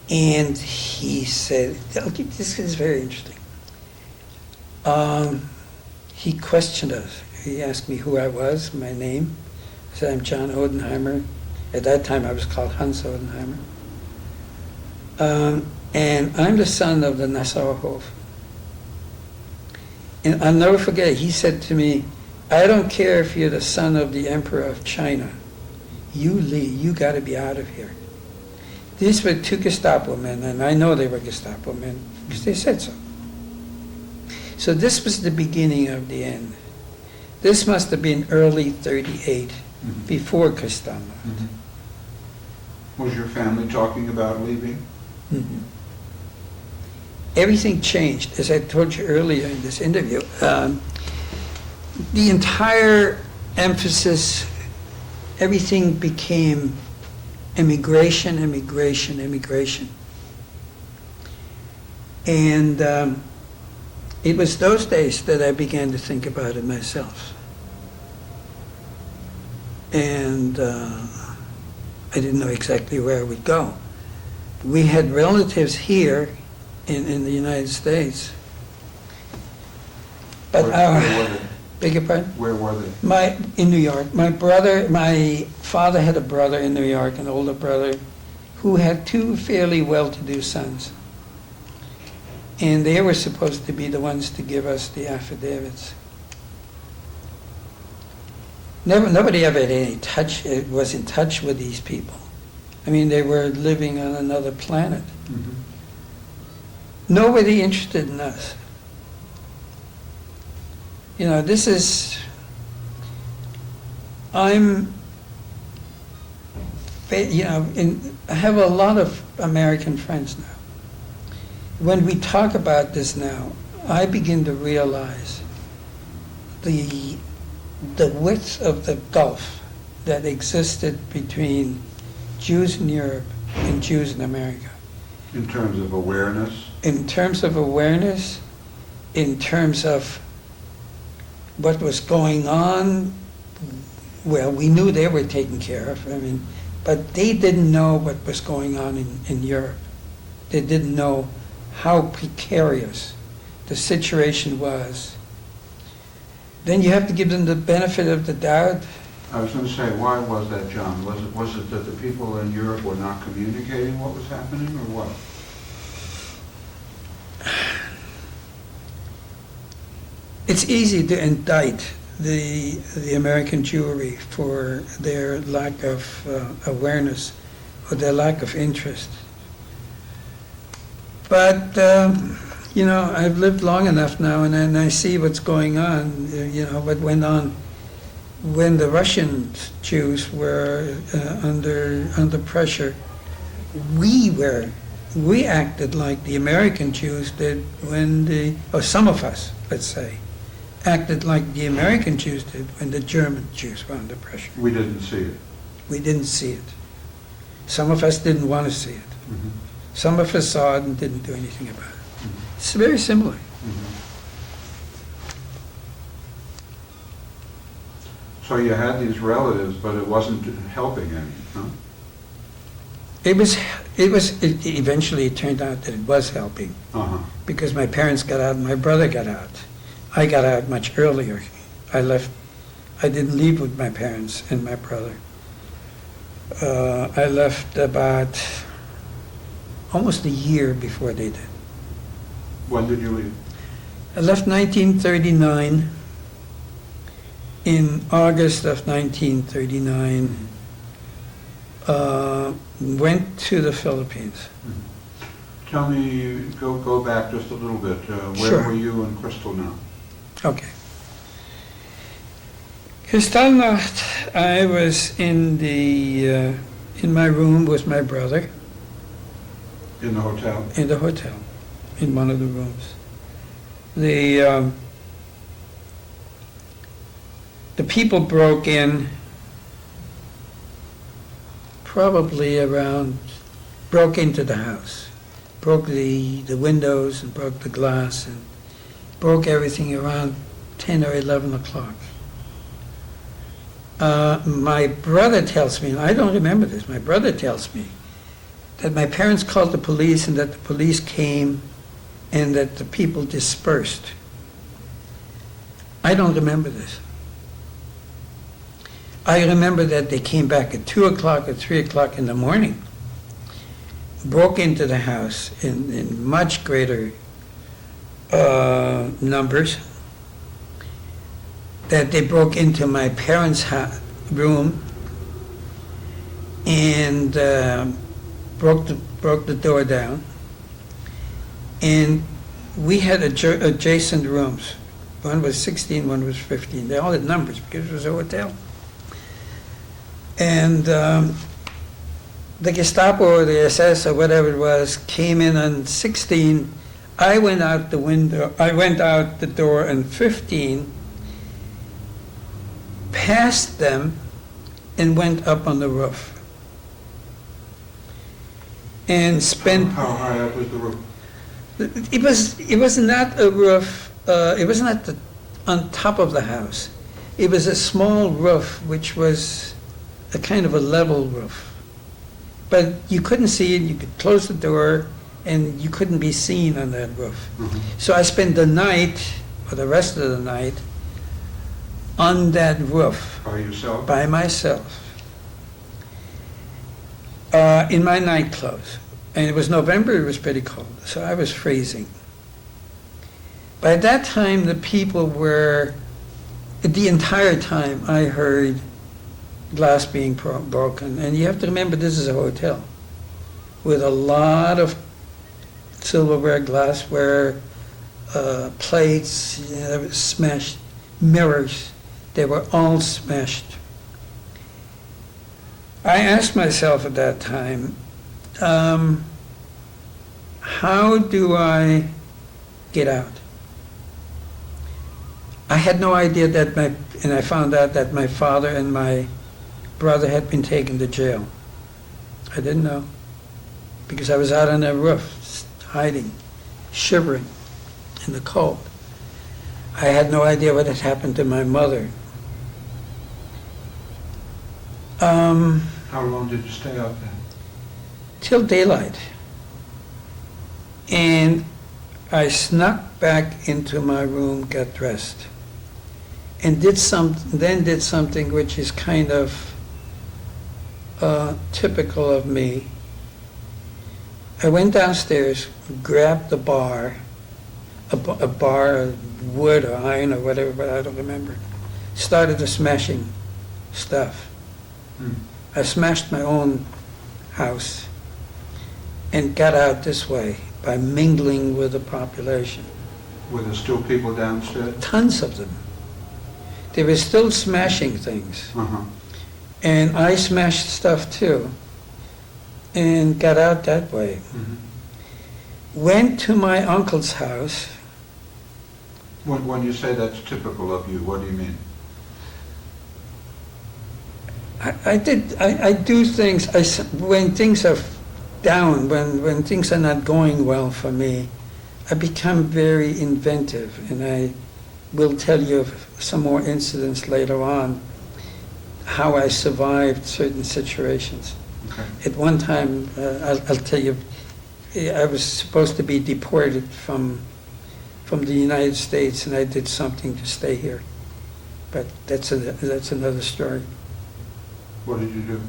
And he said, this is very interesting. He questioned us. He asked me who I was, my name. I said, I'm John Odenheimer. At that time, I was called Hans Odenheimer. And I'm the son of the Nassauer Hof. And I'll never forget, he said to me, I don't care if you're the son of the Emperor of China. You leave, you got to be out of here. These were two Gestapo men, and I know they were Gestapo men because they said so. So this was the beginning of the end. This must have been early 38, before Kristallnacht. Was your family talking about leaving? Everything changed, as I told you earlier in this interview. The entire emphasis, everything became immigration, immigration, immigration. And it was those days that I began to think about it myself. And I didn't know exactly where I would go. We had relatives here in the United States. But Where were they? beg your pardon? Where were they? In New York. My father had a brother in New York, an older brother, who had two fairly well-to-do sons. And they were supposed to be the ones to give us the affidavits. Nobody ever had was in touch with these people. I mean, they were living on another planet. Nobody interested in us. You know, I have a lot of American friends now. When we talk about this now, I begin to realize the width of the gulf that existed between Jews in Europe and Jews in America. In terms of awareness? In terms of awareness, in terms of what was going on, well, we knew they were taken care of, but they didn't know what was going on in Europe. They didn't know how precarious the situation was. Then you have to give them the benefit of the doubt. I was going to say, why was that, John? Was it that the people in Europe were not communicating what was happening, or what? It's easy to indict the American Jewry for their lack of awareness or their lack of interest. But, I've lived long enough now, and I see what's going on, what went on when the Russian Jews were under pressure. We acted like the American Jews did or some of us, let's say, acted like the American Jews did when the German Jews were under pressure. We didn't see it. We didn't see it. Some of us didn't want to see it. Some of us saw it and didn't do anything about it. It's very similar. So you had these relatives, but it wasn't helping any, huh? Eventually it turned out that it was helping. Because my parents got out and my brother got out. I got out much earlier. I didn't leave with my parents and my brother. I left about almost a year before they did. When did you leave? I left 1939. In August of 1939, went to the Philippines. Tell me, go back just a little bit. Where Sure. were you and Crystal now? Okay. Kristallnacht, I was in my room with my brother. In the hotel? In the hotel, in one of the rooms. The people broke in broke into the house, broke the windows and broke the glass and broke everything around 10 or 11 o'clock. My brother tells me, and I don't remember this, my brother tells me that my parents called the police and that the police came and that the people dispersed. I don't remember this. I remember that they came back at 2 o'clock or 3 o'clock in the morning, broke into the house in much greater numbers, that they broke into my parents' room and broke the door down. And we had adjacent rooms. One was 16, one was 15. They all had numbers because it was a hotel. And the Gestapo or the SS or whatever it was came in on 16. I went out the window. I went out the door on 15, passed them, and went up on the roof. And spent. How high up was the roof? It was not a roof. It was not on top of the house. It was a small roof, which was a kind of a level roof. But you couldn't see it. You could close the door, and you couldn't be seen on that roof. Mhm. So I spent the night, or the rest of the night, on that roof By yourself? by myself, in my night clothes. And it was November, it was pretty cold, so I was freezing. By that time, the people were, the entire time I heard glass being broken. And you have to remember, this is a hotel with a lot of silverware, glassware, plates, smashed, mirrors. They were all smashed. I asked myself at that time, how do I get out? I had no idea and I found out that my father and my brother had been taken to jail. I didn't know, because I was out on that roof, hiding, shivering in the cold. I had no idea what had happened to my mother. How long did you stay out there? Till daylight. And I snuck back into my room, got dressed, and did something which is kind of typical of me. I went downstairs, grabbed the bar, a bar of wood or iron or whatever, but I don't remember. Started smashing stuff. Hmm. I smashed my own house and got out this way by mingling with the population. Were there still people downstairs? Tons of them. They were still smashing things. Uh-huh. And I smashed stuff too and got out that way. Mhm. Went to my uncle's house. When you say that's typical of you, what do you mean? I do things, when things are down, when things are not going well for me, I become very inventive, and I will tell you of some more incidents later on, how I survived certain situations. Okay. At one time, I'll tell you, I was supposed to be deported from the United States, and I did something to stay here. But that's another story. What did you do?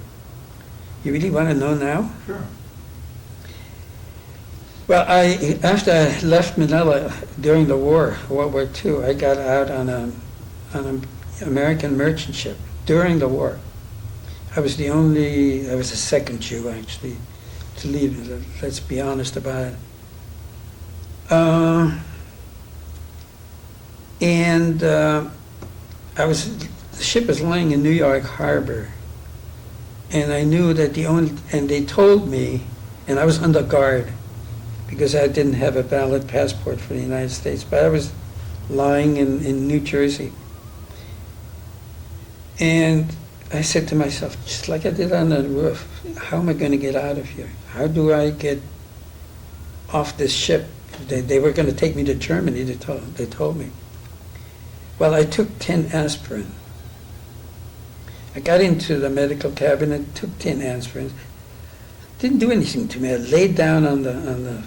You really want to know now? Sure. Well, after I left Manila during the war, World War II, I got out on an American merchant ship during the war. I was the second Jew, actually, to leave. Let's be honest about it. The ship was lying in New York Harbor, and I knew that and they told me, and I was under guard because I didn't have a valid passport for the United States, but I was lying in New Jersey. And I said to myself, just like I did on the roof, how am I going to get out of here? How do I get off this ship? They were going to take me to Germany, they told me. Well, I took 10 aspirin. I got into the medical cabinet, took 10 aspirin. Didn't do anything to me. I laid down on the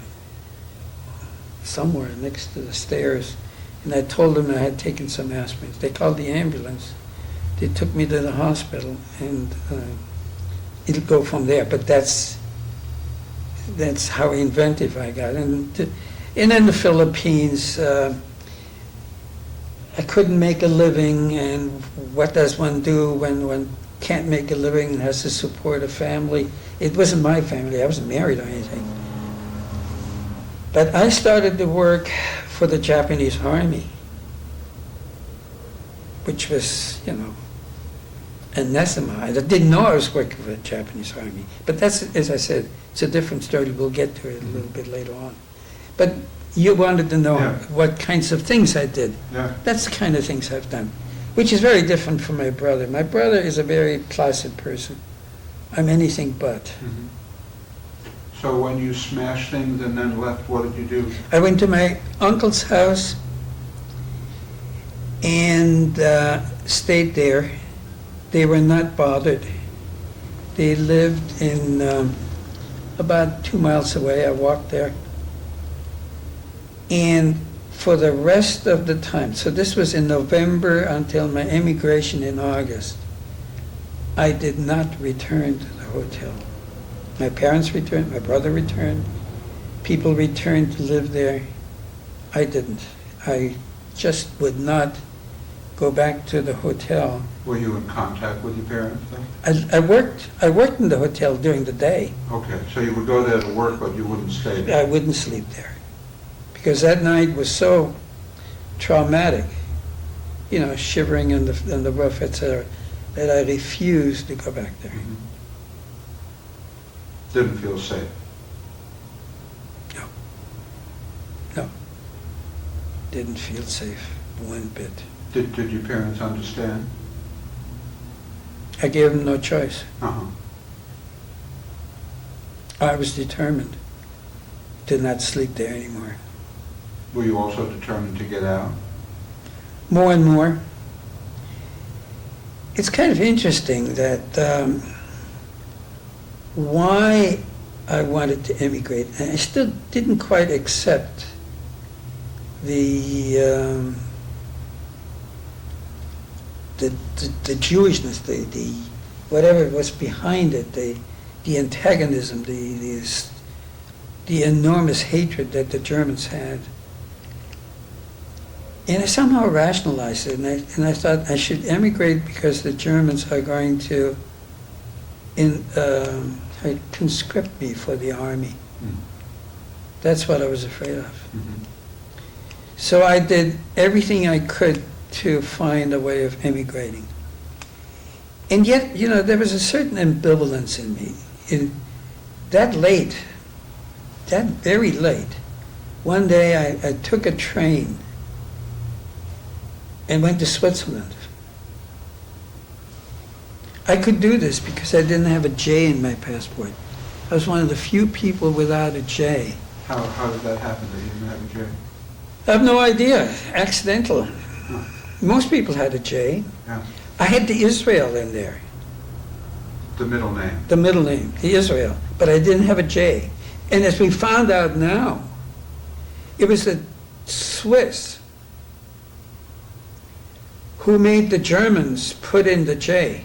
somewhere next to the stairs, and I told them I had taken some aspirin. They called the ambulance. They took me to the hospital, and it'll go from there. But that's how inventive I got. And in the Philippines, I couldn't make a living, and what does one do when one can't make a living and has to support a family? It wasn't my family, I wasn't married or anything. But I started to work for the Japanese Army, which was, anathema. I didn't know I was working for the Japanese Army. But that's, as I said, it's a different story. We'll get to it a little bit later on. But you wanted to know Yeah. what kinds of things I did. Yeah. That's the kind of things I've done, which is very different from my brother. My brother is a very placid person. I'm anything but. Mhm. So when you smashed things and then left, what did you do? I went to my uncle's house and stayed there. They were not bothered. They lived in about 2 miles away. I walked there. And for the rest of the time, so this was in November until my emigration in August, I did not return to the hotel. My parents returned, my brother returned, people returned to live there. I didn't. I just would not go back to the hotel. Were you in contact with your parents then? I worked in the hotel during the day. Okay, so you would go there to work, but you wouldn't stay there? I wouldn't sleep there. Because that night was so traumatic, shivering on the roof, etc., that I refused to go back there. Mhm. Didn't feel safe? No. Didn't feel safe one bit. Did your parents understand? I gave them no choice. Uh-huh. I was determined to not sleep there anymore. Were you also determined to get out? More and more. It's kind of interesting that why I wanted to emigrate, and I still didn't quite accept the Jewishness, the whatever was behind it, the antagonism, the enormous hatred that the Germans had. And I somehow rationalized it, and I thought I should emigrate because the Germans are going to conscript me for the army. Mm. That's what I was afraid of. Mhm. So I did everything I could to find a way of emigrating. And yet, there was a certain ambivalence in me. That very late, one day I took a train and went to Switzerland. I could do this because I didn't have a J in my passport. I was one of the few people without a J. How did that happen that you didn't have a J? I have no idea. Accidental. Huh. Most people had a J. Yeah. I had the Israel in there, The middle name. the middle name, the Israel, but I didn't have a J. And as we found out now, it was the Swiss who made the Germans put in the J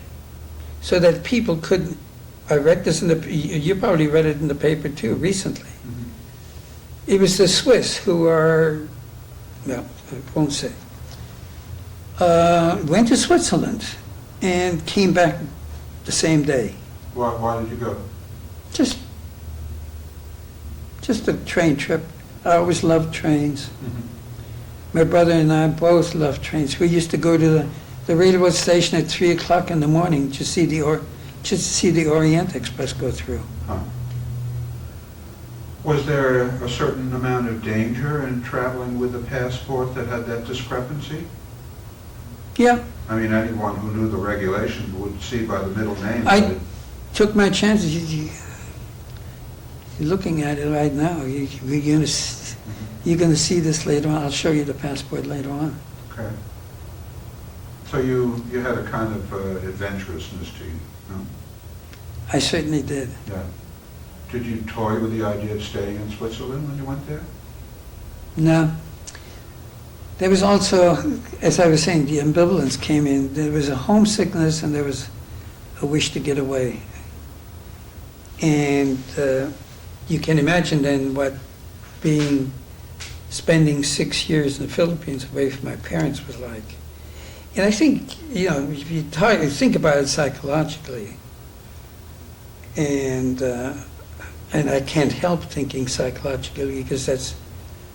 so that people couldn't. I read this you probably read it in the paper too recently. Mhm. It was the Swiss who are, well, I won't say, went to Switzerland and came back the same day. Why did you go? Just a train trip. I always loved trains. Mhm. My brother and I both loved trains. We used to go to the railroad station at 3 o'clock in the morning to see the Orient Express go through. Huh. Was there a certain amount of danger in traveling with a passport that had that discrepancy? Yeah, I mean, anyone who knew the regulations would see by the middle name. I- that it- took my chances. You're looking at it right now. You're going to see this later on. I'll show you the passport later on. Okay. So you had a kind of adventurousness to you, no? I certainly did. Yeah. Did you toy with the idea of staying in Switzerland when you went there? No. There was also, as I was saying, the ambivalence came in. There was a homesickness and there was a wish to get away. And you can imagine then what being spending 6 years in the Philippines away from my parents was like. And I think, if you think about it psychologically, and I can't help thinking psychologically because that's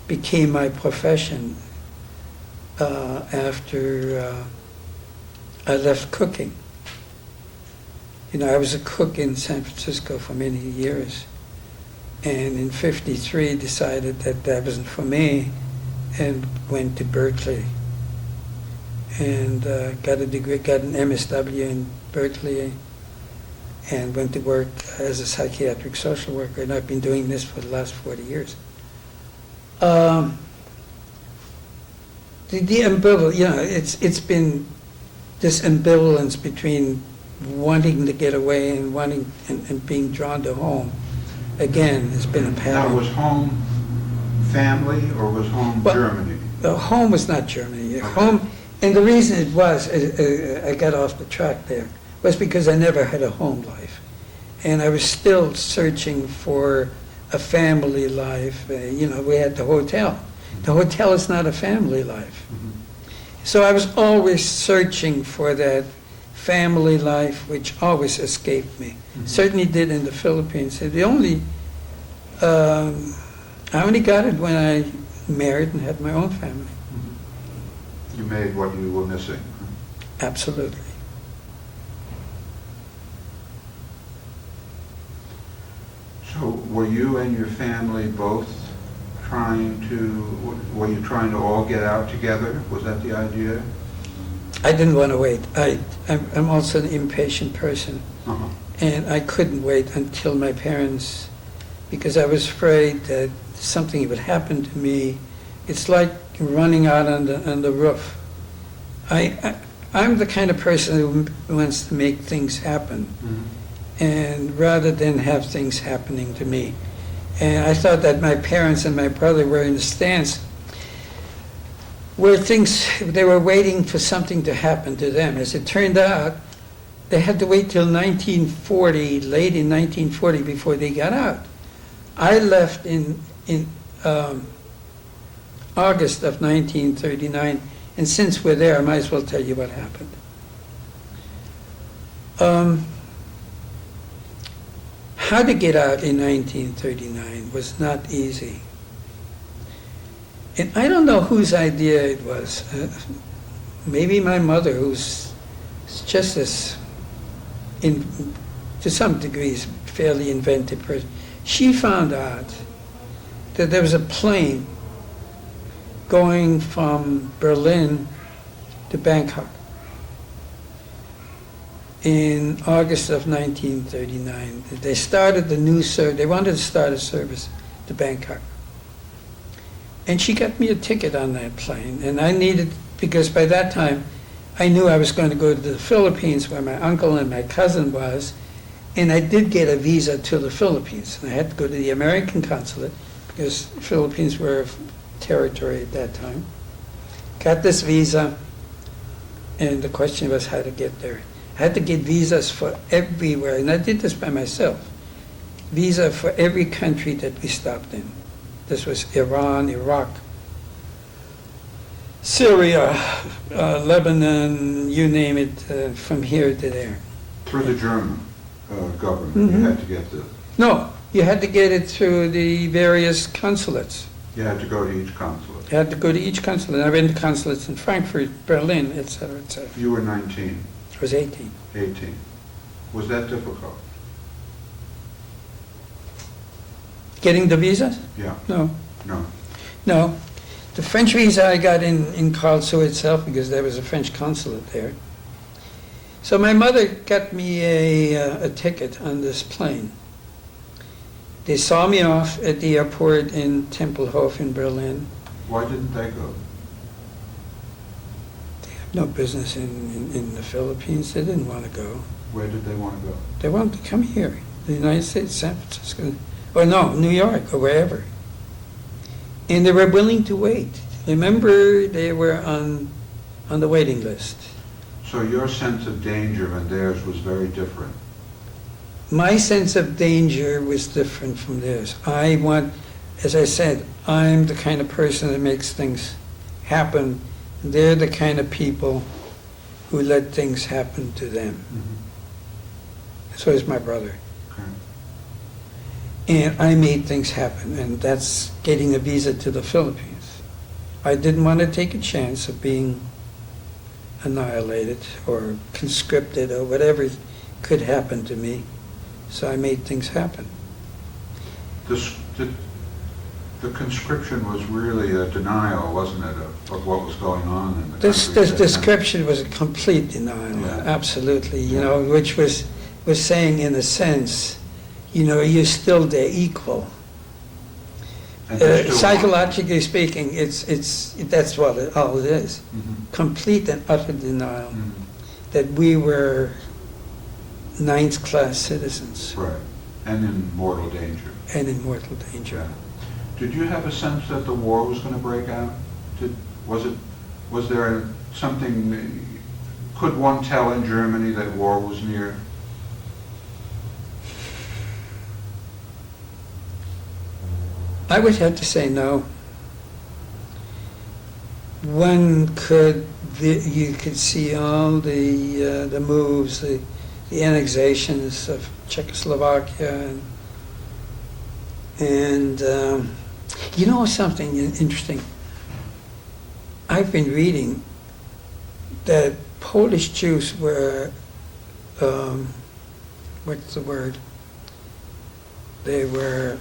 became my profession after I left cooking. I was a cook in San Francisco for many years, and in '53 decided that wasn't for me, and went to Berkeley, and got a degree, got an MSW in Berkeley, and went to work as a psychiatric social worker, and I've been doing this for the last 40 years. The ambivalence, it's been this ambivalence between wanting to get away and wanting and being drawn to home. Again, it's been a pattern. Now, was home family or was home Germany? The home was not Germany. Okay. Home, and the reason it was, I got off the track there, was because I never had a home life. And I was still searching for a family life. We had the hotel. The hotel is not a family life. Mhm. So I was always searching for that family life, which always escaped me. Mhm. Certainly did in the Philippines. I only got it when I married and had my own family. Mhm. You made what you were missing. Absolutely. So were you and your family both were you trying to all get out together? Was that the idea? I didn't want to wait. I'm also an impatient person, Uh-huh. and I couldn't wait until my parents, because I was afraid that something would happen to me. It's like running out on the roof. I'm the kind of person who wants to make things happen, Mhm. and rather than have things happening to me. And I thought that my parents and my brother were in a stance where they were waiting for something to happen to them. As it turned out, they had to wait till 1940, late in 1940, before they got out. I left in August of 1939, and since we're there, I might as well tell you what happened. How to get out in 1939 was not easy. And I don't know whose idea it was. Maybe my mother, who's just as, to some degrees, fairly inventive person. She found out that there was a plane going from Berlin to Bangkok in August of 1939. They started the new service. They wanted to start a service to Bangkok. And she got me a ticket on that plane. And I needed, because by that time, I knew I was going to go to the Philippines where my uncle and my cousin was. And I did get a visa to the Philippines. And I had to go to the American consulate because the Philippines were a territory at that time. Got this visa, and the question was how to get there. I had to get visas for everywhere, and I did this by myself. Visa for every country that we stopped in. This was Iran, Iraq, Syria, Lebanon, you name it, from here to there. Through the German government, Mhm. you had to get this. No, you had to get it through the various consulates. You had to go to each consulate. You had to go to each consulate. I went to consulates in Frankfurt, Berlin, etc., etc. You were 19, I was 18. 18. Was that difficult? Getting the visas? Yeah. No. No. No. The French visa I got in Karlsruhe itself because there was a French consulate there. So my mother got me a ticket on this plane. They saw me off at the airport in Tempelhof in Berlin. Why didn't they go? They have no business in the Philippines. They didn't want to go. Where did they want to go? They wanted to come here, the United States, San Francisco, or no, New York or wherever. And they were willing to wait. Remember, they were on the waiting list. So your sense of danger and theirs was very different. My sense of danger was different from theirs. As I said, I'm the kind of person that makes things happen. They're the kind of people who let things happen to them. So is my brother. Okay. And I made things happen, and that's getting a visa to the Philippines. I didn't want to take a chance of being annihilated or conscripted or whatever could happen to me, so I made things happen. The conscription was really a denial, wasn't it, of what was going on in the This country? at that time? description was a complete denial, Yeah. absolutely, which was saying in a sense, you're still their equal. And they still want- Psychologically speaking, that's what all it is. Mhm. Complete and utter denial Mhm. that we were ninth-class citizens Right, and in mortal danger. and in mortal danger. Yeah. Did you have a sense that the war was going to break out? Was there something, could one tell in Germany that war was near? I would have to say no. One could, you could see all the moves, the annexations of Czechoslovakia, and something interesting. I've been reading that Polish Jews were, what's the word? They were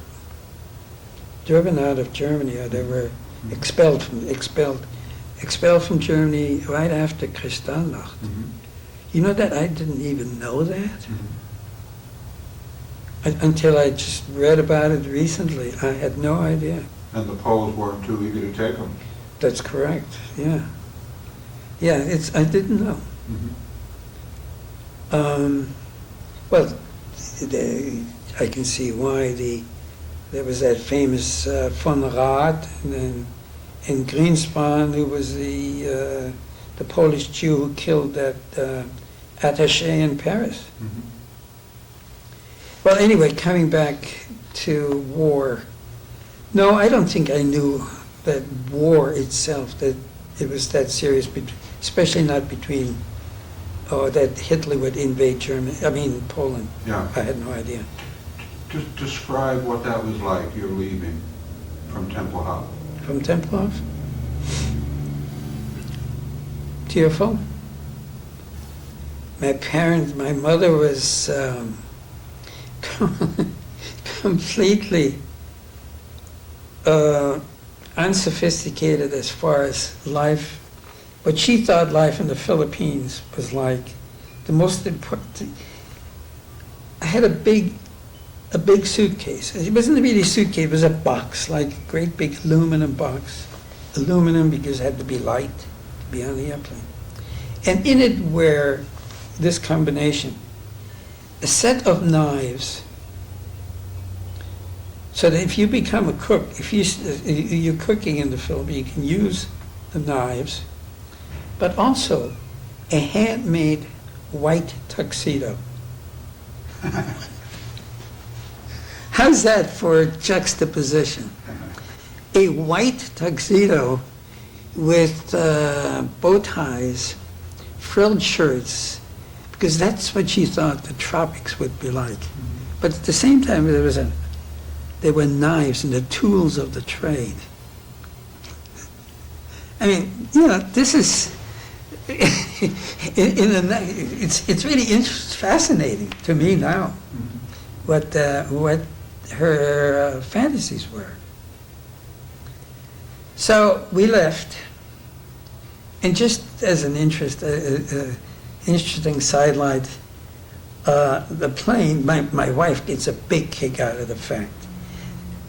driven out of Germany, or they were expelled from Germany right after Kristallnacht. Mhm. You know that I didn't even know that Mhm. until I just read about it recently. I had no idea. And the Poles weren't too eager to take them. That's correct. Yeah, yeah. I didn't know. Mhm. Well, I can see why there was that famous von Rath and Greenspan, who was the Polish Jew who killed that attaché in Paris. Mhm. Well, anyway, coming back to war. No, I don't think I knew that war itself, that it was that serious, especially not between, that Hitler would invade Poland. Yeah. I had no idea. Just describe what that was like, you're leaving from Tempelhof. From Tempelhof? Tearful. My mother was completely unsophisticated as far as life, what she thought life in the Philippines was like. The most important, I had a big suitcase. It wasn't really a suitcase, it was a box, like a great big aluminum box. Aluminum because it had to be light to be on the airplane. And in it were this combination, a set of knives, so that if you become a cook, if you're cooking in the Philippines, you can use the knives, but also a handmade white tuxedo. How's that for juxtaposition? A white tuxedo with bow ties, frilled shirts, because that's what she thought the tropics would be like. But at the same time, there were knives and the tools of the trade. I mean, this is, it's really fascinating to me now what her fantasies were. So we left, and just as an interesting sidelight, the plane, my wife gets a big kick out of the fact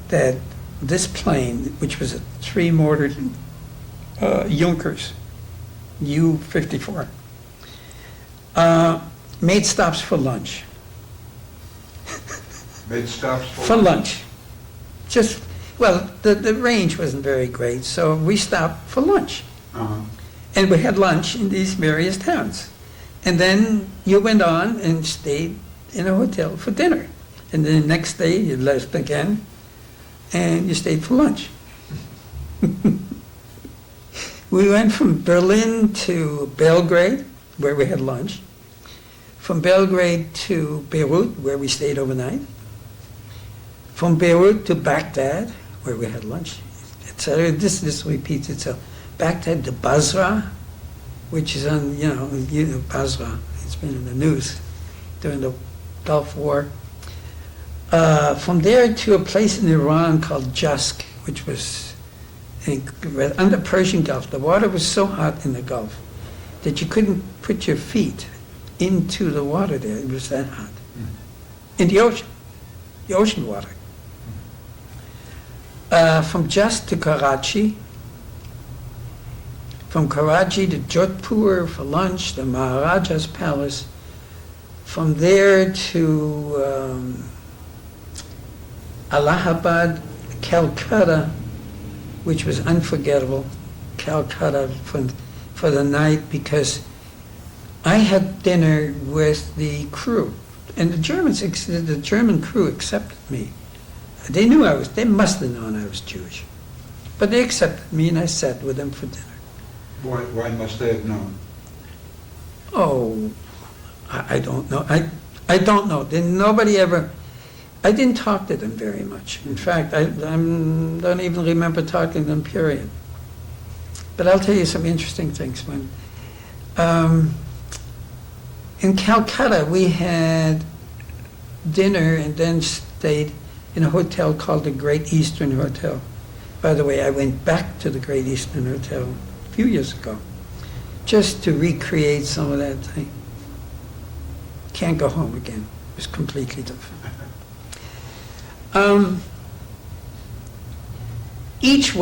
that this plane, which was a three-motored Junkers, U-54, made stops for lunch. Made stops For lunch. The range wasn't very great, so we stopped for lunch. Uh-huh. And we had lunch in these various towns. And then you went on and stayed in a hotel for dinner. And then the next day you left again and you stayed for lunch. We went from Berlin to Belgrade, where we had lunch. From Belgrade to Beirut, where we stayed overnight. From Beirut to Baghdad, where we had lunch, etc. This repeats itself. Baghdad to Basra, which is on, Basra. It's been in the news during the Gulf War. From there to a place in Iran called Jask, which was under Persian Gulf. The water was so hot in the Gulf that you couldn't put your feet into the water there. It was that hot. In the ocean water. From Jask to Karachi. From Karachi to Jodhpur for lunch, the Maharaja's Palace. From there to Allahabad, Calcutta, which was unforgettable. Calcutta for the night, because I had dinner with the crew, and the German crew accepted me. They must have known I was Jewish, but they accepted me, and I sat with them for dinner. Why must they have known? Oh, I don't know. I don't know. I didn't talk to them very much. In fact, I don't even remember talking to them, period. But I'll tell you some interesting things. In Calcutta, we had dinner and then stayed in a hotel called the Great Eastern Hotel. By the way, I went back to the Great Eastern Hotel a few years ago just to recreate some of that thing. Can't go home again. It was completely different. Each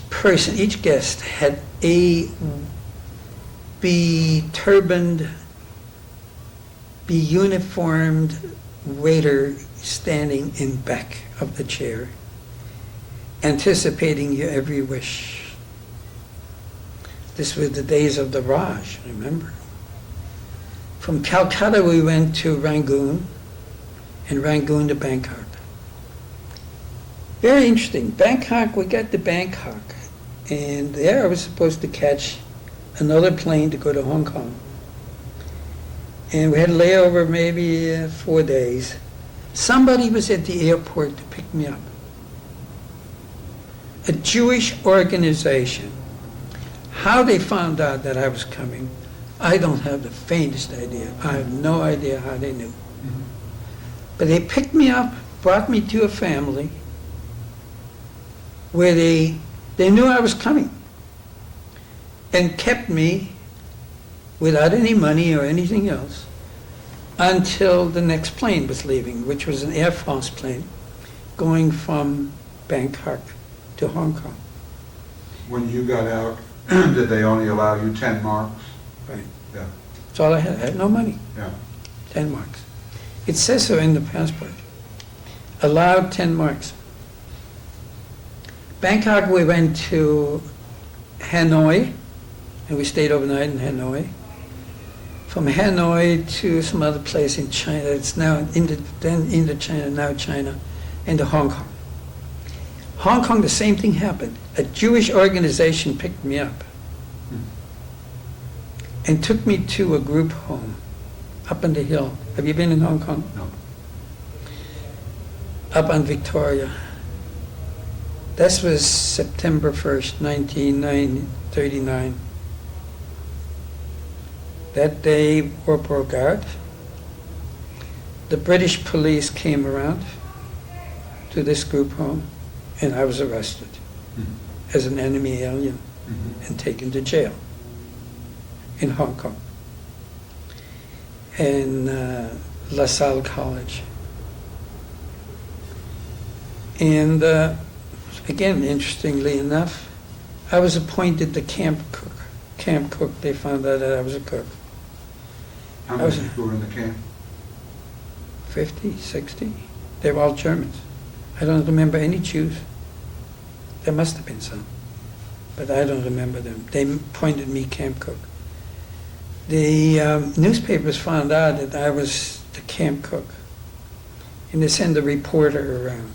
person, each guest had be turbaned, be uniformed waiter standing in back of the chair, anticipating your every wish. This was the days of the Raj, remember? From Calcutta we went to Rangoon, and Rangoon to Bangkok. Very interesting. Bangkok, we got to Bangkok, and there I was supposed to catch another plane to go to Hong Kong. And we had a layover maybe 4 days. Somebody was at the airport to pick me up. A Jewish organization. How they found out that I was coming, I don't have the faintest idea. I have no idea how they knew. Mm-hmm. But they picked me up, brought me to a family where they knew I was coming and kept me without any money or anything else until the next plane was leaving, which was an Air France plane going from Bangkok to Hong Kong. When you got out, did they only allow you 10 marks? Right. Yeah. That's all I had. I had no money. Yeah. 10 marks. It says so in the passport. Allowed 10 marks. Bangkok, we went to Hanoi, and we stayed overnight in Hanoi. From Hanoi to some other place in China. It's now Indochina, now China, and to Hong Kong. Hong Kong, the same thing happened. A Jewish organization picked me up and took me to a group home up on the hill. Have you been in Hong Kong? No. Up on Victoria. This was September 1st, 1939. That day, war broke out. The British police came around to this group home, and I was arrested as an enemy alien and taken to jail in Hong Kong, in La Salle College. And again, interestingly enough, I was appointed the camp cook. Camp cook, they found out that I was a cook. How many people were in the camp? 50, 60. They were all Germans. I don't remember any Jews. There must have been some, but I don't remember them. They appointed me camp cook. The newspapers found out that I was the camp cook, and they sent a reporter around.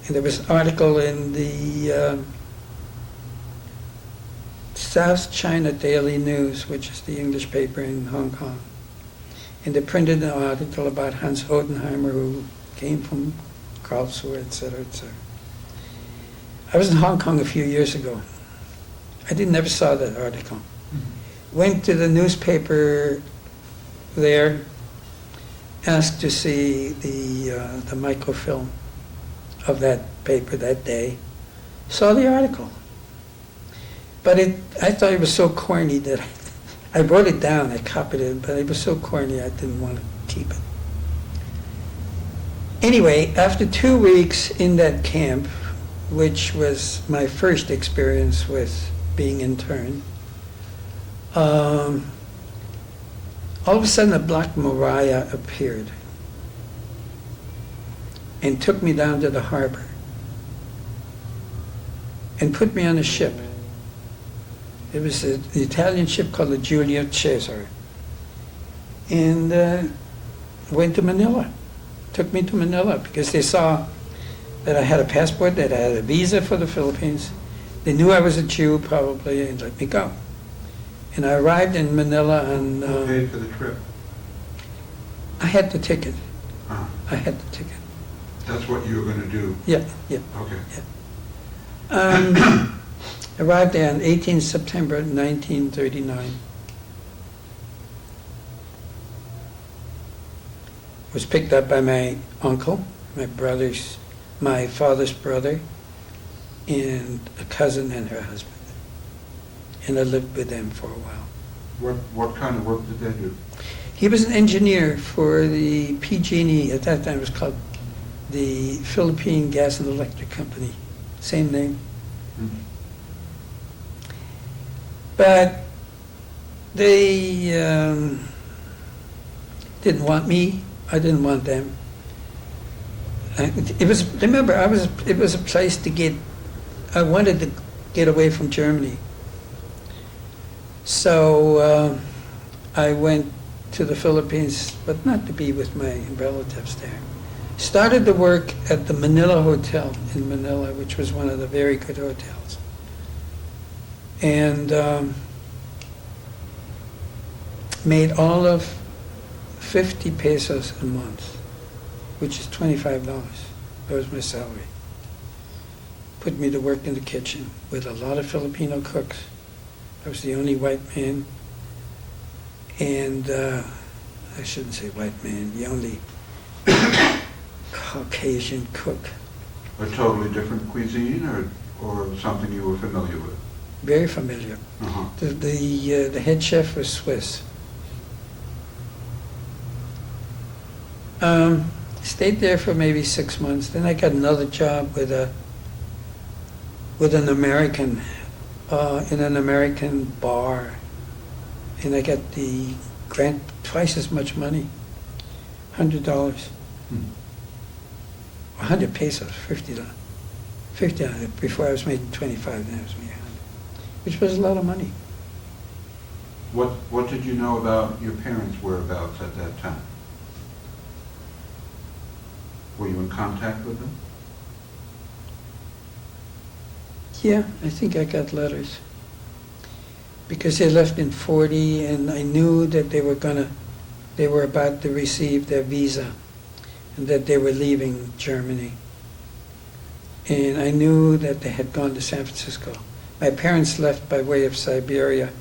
And there was an article in the South China Daily News, which is the English paper in Hong Kong. And they printed an article about Hans Odenheimer, who came from Karlsruhe, et cetera, et cetera. I was in Hong Kong a few years ago. I never saw that article. Went to the newspaper there, asked to see the microfilm of that paper that day, saw the article. But I thought it was so corny that I wrote it down, I copied it, but it was so corny I didn't want to keep it. Anyway, after 2 weeks in that camp, which was my first experience with being interned, all of a sudden a black Mariah appeared and took me down to the harbor and put me on a ship. It was an Italian ship called the Giulio Cesare. And went to Manila. Took me to Manila because they saw that I had a passport, that I had a visa for the Philippines. They knew I was a Jew probably and let me go. And I arrived in Manila on... Who paid for the trip? I had the ticket. Ah, I had the ticket. that's what you were going to do? Yeah, yeah. Okay. Arrived there on 18 September 1939. Was picked up by my uncle, my father's brother, and a cousin and her husband. And I lived with them for a while. What kind of work did they do? He was an engineer for the PG&E, at that time it was called the Philippine Gas and Electric Company, same name. Hmm. But they didn't want me. I didn't want them. It was a place to get. I wanted to get away from Germany. So I went to the Philippines, but not to be with my relatives there. Started to work at the Manila Hotel in Manila, which was one of the very good hotels. And made all of 50 pesos a month, which is $25. That was my salary. Put me to work in the kitchen with a lot of Filipino cooks. I was the only white man, and I shouldn't say white man, the only Caucasian cook. A totally different cuisine or something you were familiar with? Very familiar. Uh-huh. The head chef was Swiss. Stayed there for maybe 6 months. Then I got another job with an American in an American bar, and I got the grant twice as much money, $100, Hmm. 100 pesos, $50. Before I was making 25, then I was making 100, which was a lot of money. What did you know about your parents' whereabouts at that time? Were you in contact with them? Yeah, I think I got letters. Because they left in 40, and I knew that they were about to receive their visa, and that they were leaving Germany. And I knew that they had gone to San Francisco. My parents left by way of Siberia,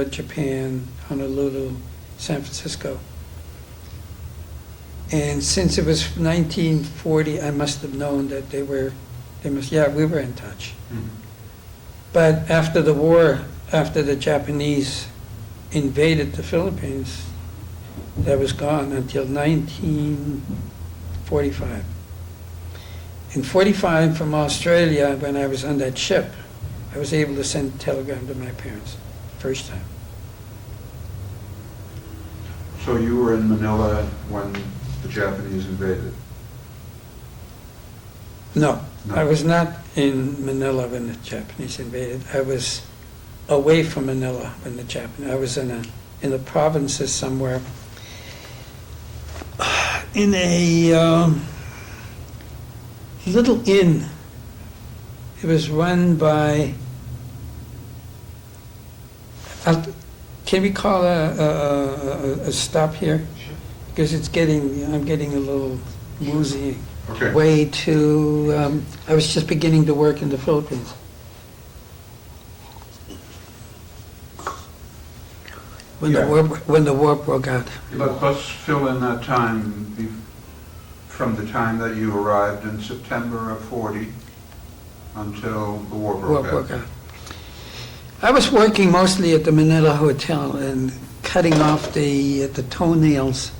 Japan, Honolulu, San Francisco. And since it was 1940, I must have known that we were in touch. Mm-hmm. But after the war, after the Japanese invaded the Philippines, that was gone until 1945. In 45, from Australia, when I was on that ship, I was able to send a telegram to my parents, first time. So you were in Manila when the Japanese invaded? No, No. I was not in Manila when the Japanese invaded. I was away from Manila when the Japanese. I was in the provinces somewhere, in a little inn. It was run by, can we call a stop here? Because I'm getting a little woozy. Okay. Way to, I was just beginning to work in the Philippines. When Yeah. the war broke out. Let's fill in that time from the time that you arrived in September of 40 until the war broke out. I was working mostly at the Manila Hotel and cutting off the toenails,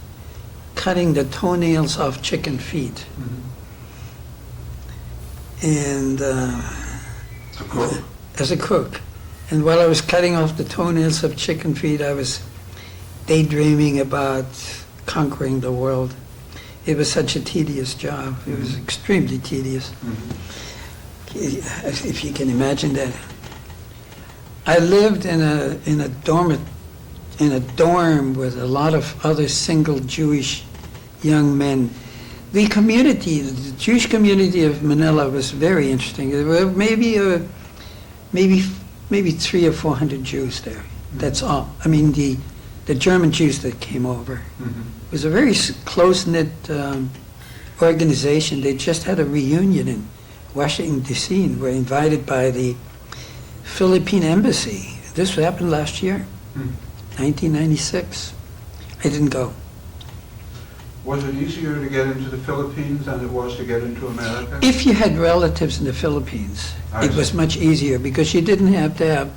cutting the toenails off chicken feet. Mhm. And A cook? as a cook. And while I was cutting off the toenails of chicken feet, I was daydreaming about conquering the world. It was such a tedious job. It was extremely tedious, if you can imagine that. I lived in a dorm with a lot of other single Jewish young men. The Jewish community of Manila was very interesting. There were maybe 300 or 400 Jews there. That's all. I mean, the German Jews that came over. It was a very close-knit organization. They just had a reunion in Washington, D.C., and were invited by the Philippine Embassy. This happened last year, 1996. I didn't go. Was it easier to get into the Philippines than it was to get into America? If you had relatives in the Philippines, it was much easier because you didn't have to have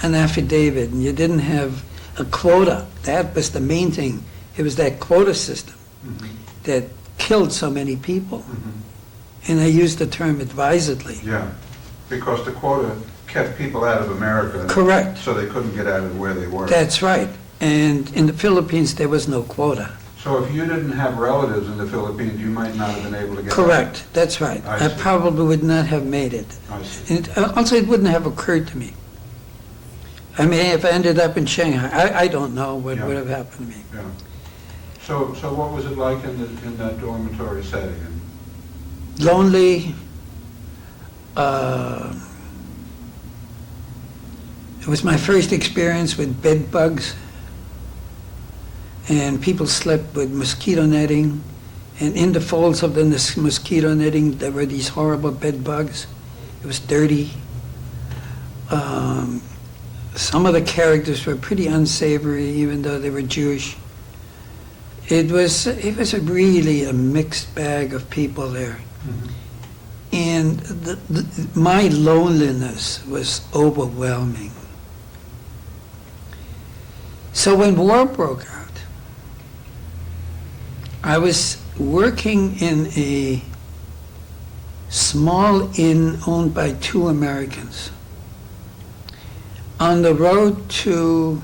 an affidavit and you didn't have a quota. That was the main thing. It was that quota system that killed so many people. And I use the term advisedly. Yeah, because the quota kept people out of America. Correct. So they couldn't get out of where they were. That's right. And in the Philippines, there was no quota. So if you didn't have relatives in the Philippines, you might not have been able to get Correct. That's right. I see. probably would not have made it. I see. And also, it wouldn't have occurred to me. I mean, if I ended up in Shanghai, I don't know what Yeah. would have happened to me. Yeah. So what was it like in that dormitory setting? Lonely. It was my first experience with bed bugs. And people slept with mosquito netting. And in the folds of the mosquito netting, there were these horrible bed bugs. It was dirty. Some of the characters were pretty unsavory, even though they were Jewish. It was really a mixed bag of people there. And my loneliness was overwhelming. So when war broke out, I was working in a small inn owned by two Americans on the road to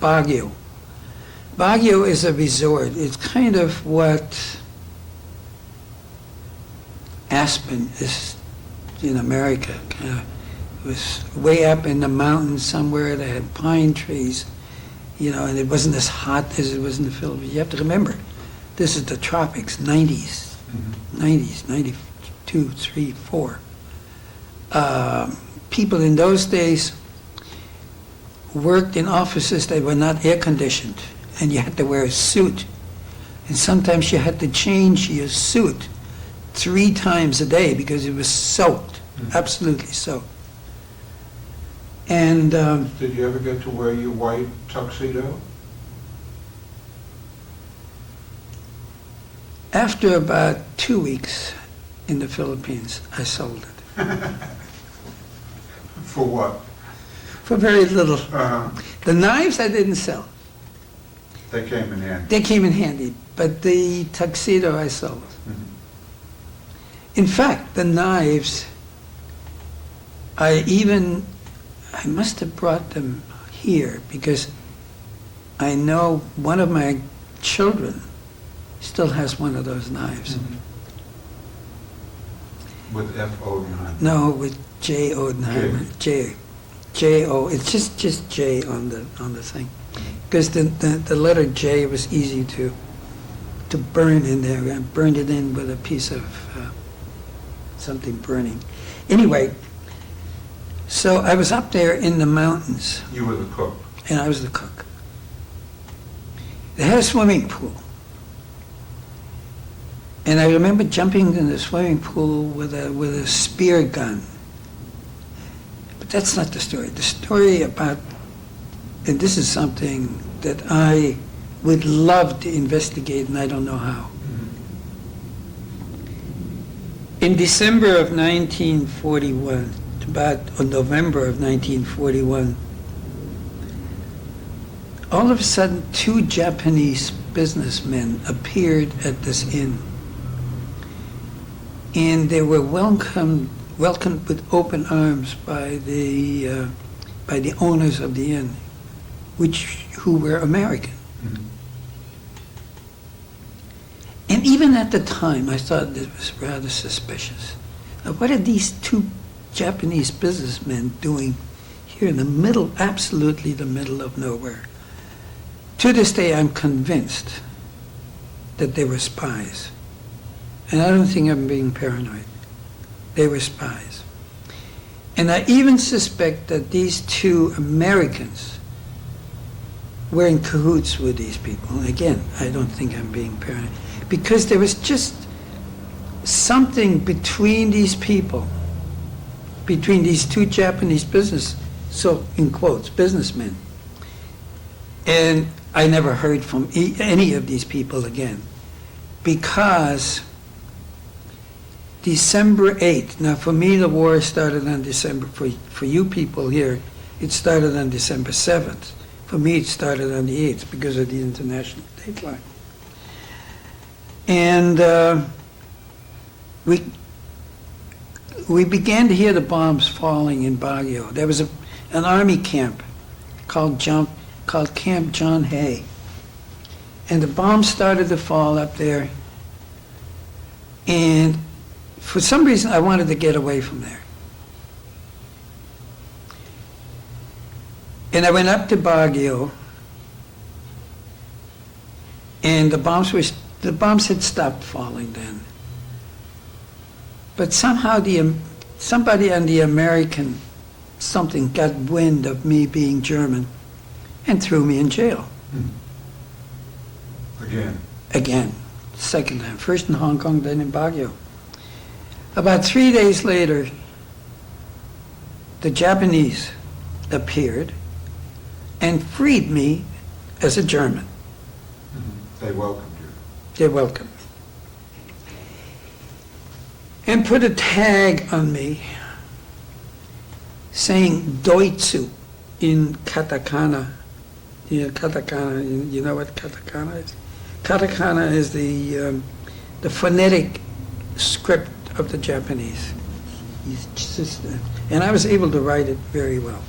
Baguio. Baguio is a resort. It's kind of what Aspen is in America. Kind of, it was way up in the mountains somewhere. They had pine trees, and it wasn't as hot as it was in the Philippines. You have to remember, this is the tropics, 90s, 92, 3, 4. People in those days worked in offices that were not air-conditioned, and you had to wear a suit. And sometimes you had to change your suit 3 times a day because it was soaked, absolutely soaked. And Did you ever get to wear your white tuxedo? after about 2 weeks in the Philippines, I sold it. For what? For very little. Uh-huh. The knives I didn't sell. They came in handy. They came in handy, but the tuxedo I sold. In fact, the knives, I must have brought them here because I know one of my children still has one of those knives. With F. Odenheimer. No, with J. Odenheimer. J-O. It's just J on the thing. Because the letter J was easy to burn in there. I burned it in with a piece of something burning. Anyway, so I was up there in the mountains, You were the cook. and I was the cook. They had a swimming pool. And I remember jumping in the swimming pool with a spear gun. But that's not the story. The story about, and this is something that I would love to investigate, and I don't know how. In December of 1941, or November of 1941, all of a sudden 2 Japanese businessmen appeared at this inn. And they were welcomed with open arms by the owners of the inn, who were American. Mhm. And even at the time, I thought this was rather suspicious. Now, what are these 2 Japanese businessmen doing here in the middle, absolutely the middle of nowhere? To this day, I'm convinced that they were spies. And I don't think I'm being paranoid. They were spies. And I even suspect that these 2 Americans were in cahoots with these people. And again, I don't think I'm being paranoid. Because there was just something between these people, between these 2 Japanese so in quotes, businessmen. And I never heard from any of these people again. Because December 8th, now for me the war started on for you people here, it started on December 7th. For me it started on the 8th because of the international dateline. And we began to hear the bombs falling in Baguio. There was an army camp called Camp John Hay. And the bombs started to fall up there. And for some reason, I wanted to get away from there. And I went up to Baguio, and the bombs had stopped falling then. But somehow somebody on the American something got wind of me being German and threw me in jail. Again. Second time. First in Hong Kong, then in Baguio. About 3 days later, the Japanese appeared and freed me as a German. They welcomed you. They welcomed me. And put a tag on me saying Doitsu in katakana. You know what katakana is? Katakana is the phonetic script of the Japanese. And I was able to write it very well.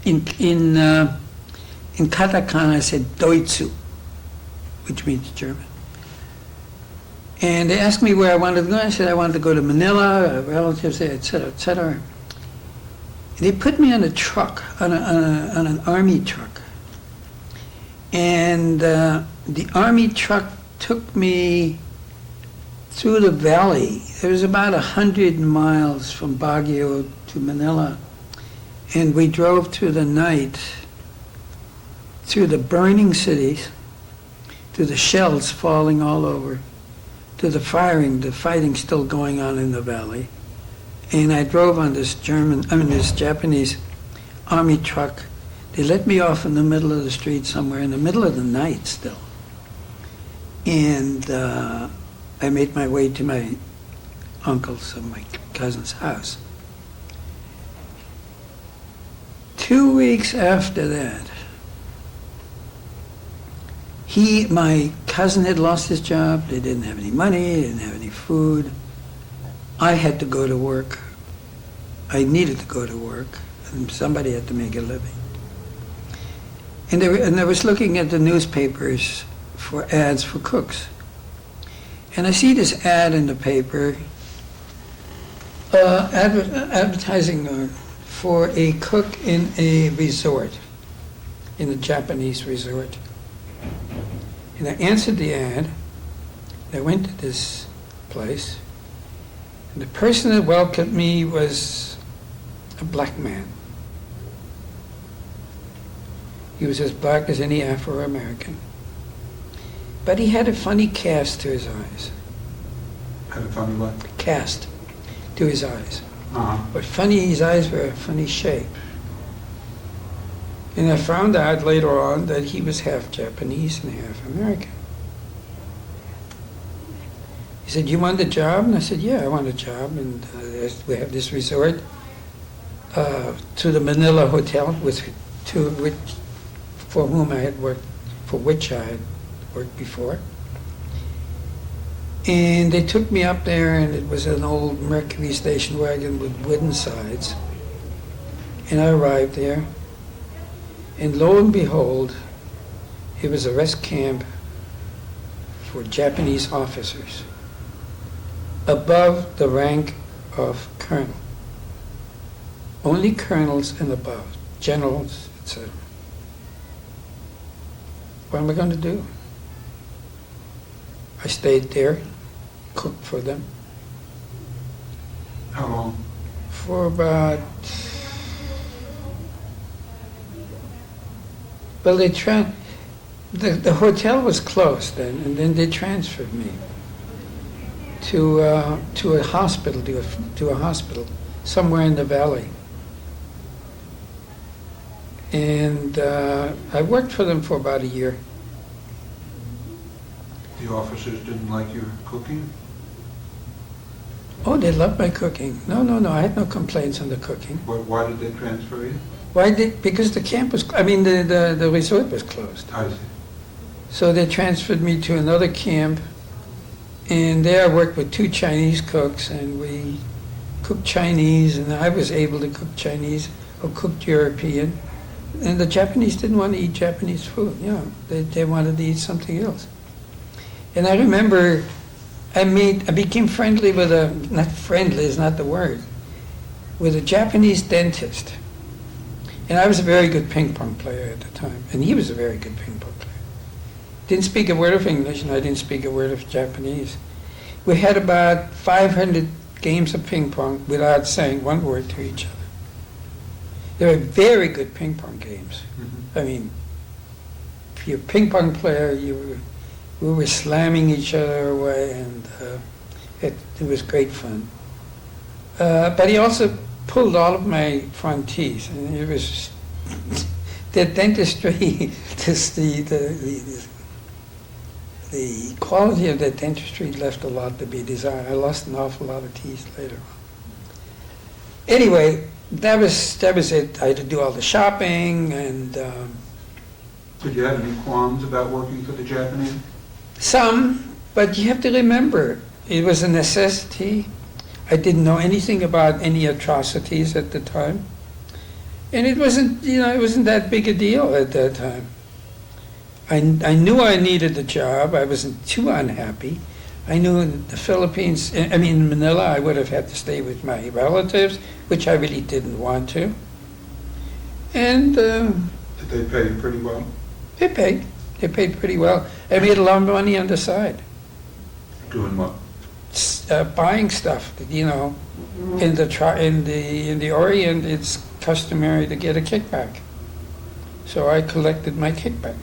In katakana I said Doitsu, which means German. And they asked me where I wanted to go. I said I wanted to go to Manila, relatives there, et cetera, et cetera. They put me on a truck, on an army truck. And the army truck took me through the valley. It was about 100 miles from Baguio to Manila. And we drove through the night, through the burning cities, to the shells falling all over, to the fighting still going on in the valley. And I drove on this Japanese army truck. They let me off in the middle of the street somewhere, in the middle of the night still. And I made my way to my uncle's or my cousin's house. 2 weeks after that, my cousin had lost his job. They didn't have any money, they didn't have any food. I had to go to work. I needed to go to work, and somebody had to make a living. And I was looking at the newspapers for ads for cooks. And I see this ad in the paper, advertising for a cook in a resort, in a Japanese resort. And I answered the ad. I went to this place, And the person that welcomed me was a black man. He was as black as any Afro-American. But he had a funny cast to his eyes. Had a funny what? Cast to his eyes. Uh-huh. But funny, his eyes were a funny shape. And I found out later on that he was half Japanese and half American. He said, "You want a job?" And I said, "Yeah, I want a job." And we have this resort to the Manila Hotel, for which I had worked before. And they took me up there, and it was an old Mercury station wagon with wooden sides. And I arrived there, and lo and behold, it was a rest camp for Japanese officers above the rank of colonel. Only colonels and above, generals, etc. What am I going to do? I stayed there, cooked for them. How long? For about, well, the hotel was closed then, and then they transferred me to a hospital somewhere in the valley. And I worked for them for about a year. The officers didn't like your cooking? Oh, they loved my cooking. No, I had no complaints on the cooking. Why did they transfer you? Because the camp was, the resort was closed. I see. So they transferred me to another camp, and there I worked with 2 Chinese cooks, and we cooked Chinese, and I was able to cook Chinese or cooked European. And the Japanese didn't want to eat Japanese food, they wanted to eat something else. And I remember I became friendly with not friendly is not the word, with a Japanese dentist. And I was a very good ping pong player at the time, and he was a very good ping pong player. Didn't speak a word of English, and I didn't speak a word of Japanese. We had about 500 games of ping pong without saying one word to each other. They were very good ping pong games. Mm-hmm. I mean, if you're a ping pong player, we were slamming each other away, and it was great fun. But he also pulled all of my front teeth, and it was the dentistry. The quality of the dentistry left a lot to be desired. I lost an awful lot of teeth later on. Anyway, that was it. I had to do all the shopping, and Did you have any qualms about working for the Japanese? some, but you have to remember, it was a necessity. I didn't know anything about any atrocities at the time. And it wasn't that big a deal at that time. I knew I needed the job. I wasn't too unhappy. I knew in the Philippines, in Manila, I would have had to stay with my relatives, which I really didn't want to. And Did they pay you pretty well? they paid. They paid pretty well. I made a lot of money on the side. Doing what? Buying stuff, in the Orient, it's customary to get a kickback. So I collected my kickback,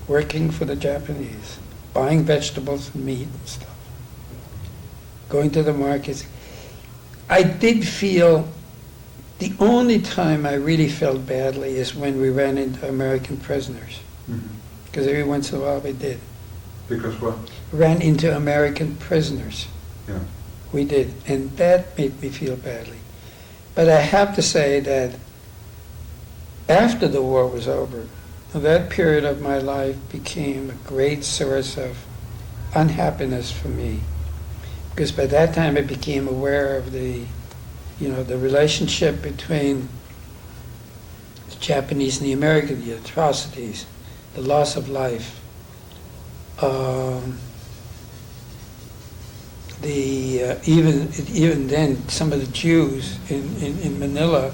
working for the Japanese, buying vegetables and meat and stuff, going to the markets. I did feel, the only time I really felt badly is when we ran into American prisoners, because every once in a while we did. Because what? Ran into American prisoners. Yeah. We did, and that made me feel badly. But I have to say that after the war was over, that period of my life became a great source of unhappiness for me, because by that time I became aware of the relationship between the Japanese and the American, the atrocities, the loss of life. Even then, some of the Jews in Manila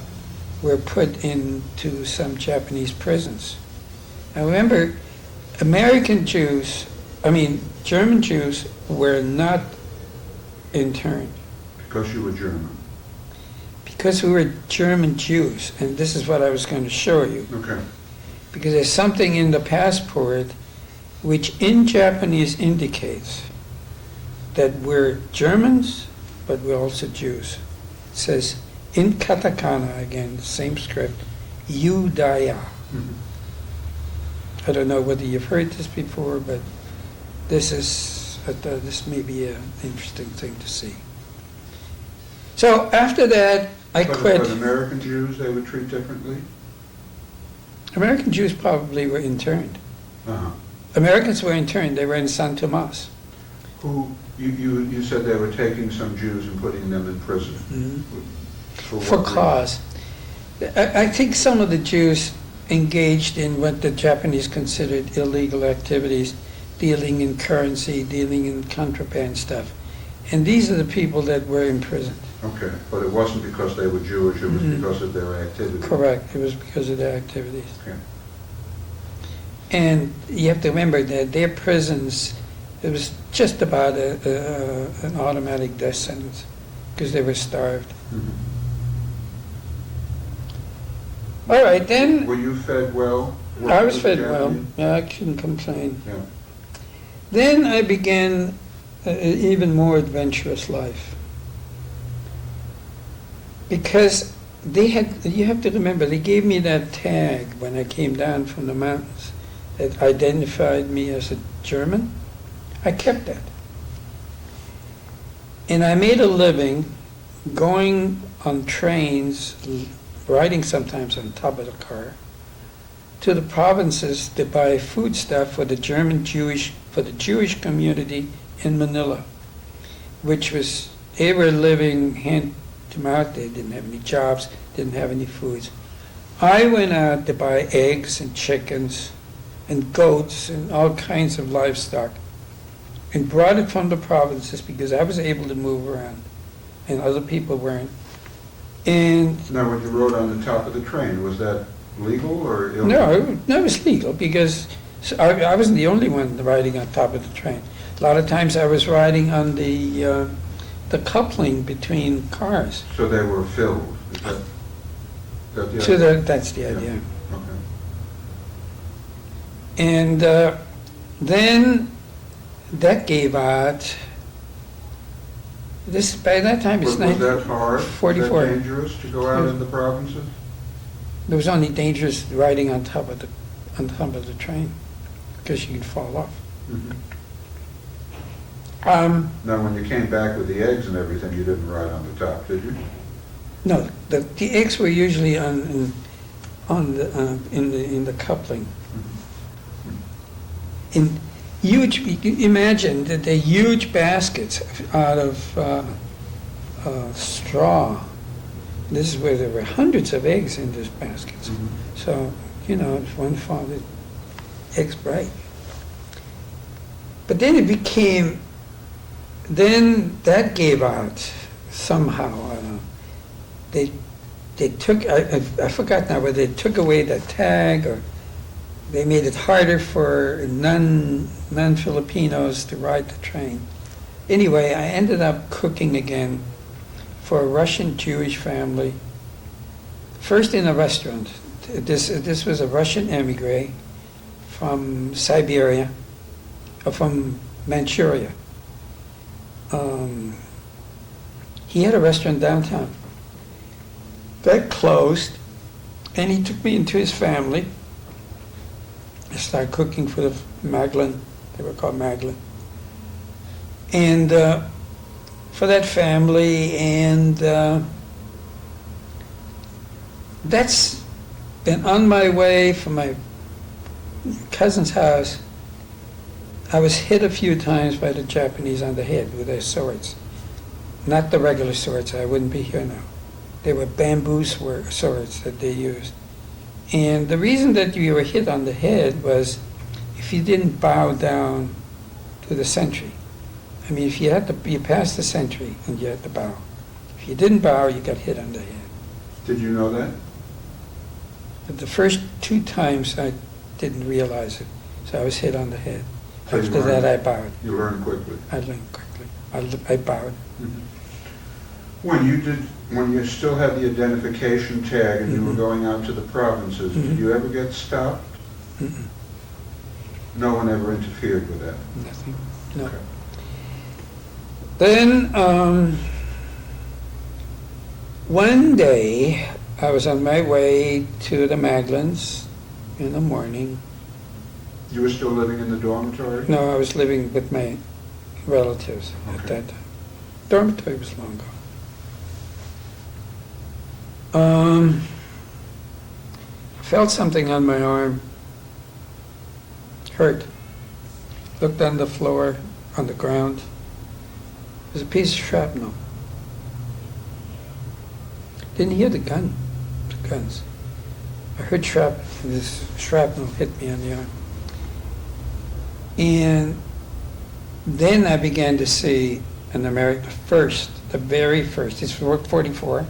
were put into some Japanese prisons. Now remember, German Jews were not interned. Because you were German. Because we were German Jews, and this is what I was going to show you. Okay. Because there's something in the passport which in Japanese indicates that we're Germans, but we're also Jews. It says, in katakana, again, the same script, Yudaya. Mhm. I don't know whether you've heard this before, but this may be an interesting thing to see. So after that, I quit. But American Jews, they would treat differently? American Jews probably were interned. Uh-huh. Americans were interned. They were in San Tomas. You said they were taking some Jews and putting them in prison. Mm-hmm. what For reason? cause. I think some of the Jews engaged in what the Japanese considered illegal activities, dealing in currency, dealing in contraband stuff. And these are the people that were imprisoned. Okay, but it wasn't because they were Jewish, it was Mhm. because of their activity. Correct. It was because of their activities. Okay. And you have to remember that their prisons, it was just about an automatic death sentence because they were starved. Mhm. All right, then Were you fed well? I was With fed the well. Japanese? Yeah, I couldn't complain. Yeah. Then I began an even more adventurous life. Because you have to remember, they gave me that tag when I came down from the mountains that identified me as a German. I kept that. And I made a living going on trains, riding sometimes on top of the car, to the provinces to buy foodstuff for the Jewish community in Manila, which was, they were living hand to mouth. They didn't have any jobs, didn't have any foods. I went out to buy eggs and chickens and goats and all kinds of livestock and brought it from the provinces because I was able to move around and other people weren't. And Now, when you rode on the top of the train, was that legal or illegal? no, it was legal because I wasn't the only one riding on top of the train. A lot of times I was riding on the coupling between cars. So they were filled? Is that the So idea? that's the idea. Okay. And then that gave out. This by that time it's Was that hard? 44. Was that dangerous to go out in the provinces? It was only dangerous riding on top of the train because you could fall off. Mhm. Mm-hmm. Now, when you came back with the eggs and everything, you didn't ride on the top, did you? No, the eggs were usually in the coupling. In huge, imagine that they're huge baskets out of straw. This is where there were hundreds of eggs in these baskets. Mhm. So, if one fall, the eggs break. But then then that gave out somehow. I don't know. They took, I forgot now whether they took away the tag or they made it harder for non-Filipinos to ride the train. Anyway, I ended up cooking again for a Russian Jewish family, first in a restaurant. This was a Russian emigre from Siberia, or from Manchuria. He had a restaurant downtown. That closed, and he took me into his family. I started cooking for the Magdalene, they were called Magdalene. And for that family, and that's been on my way from my cousin's house. I was hit a few times by the Japanese on the head with their swords. Not the regular swords, I wouldn't be here now. They were bamboo swords that they used. And the reason that you were hit on the head was if you didn't bow down to the sentry. I mean, if you passed the sentry and you had to bow. If you didn't bow, you got hit on the head. Did you know that? But the first 2 times I didn't realize it, so I was hit on the head. So you After that, learned- I bowed. You learned quickly. I learned quickly. I bowed. When you still had the identification tag and you were Mhm. going out to the provinces, Mhm. did you ever get stopped? Mm-mm, No one ever interfered with that? nothing, no. Okay. Then, one day, I was on my way to the Maglins in the morning. You were still living in the dormitory? No, I was living with my relatives at Okay. that time. Dormitory was long gone. Felt something on my arm. Hurt. Looked on the floor, on the ground. There's a piece of shrapnel. Didn't hear the guns. I heard this shrapnel hit me on the arm. And then I began to see an American, the very first, it's 44,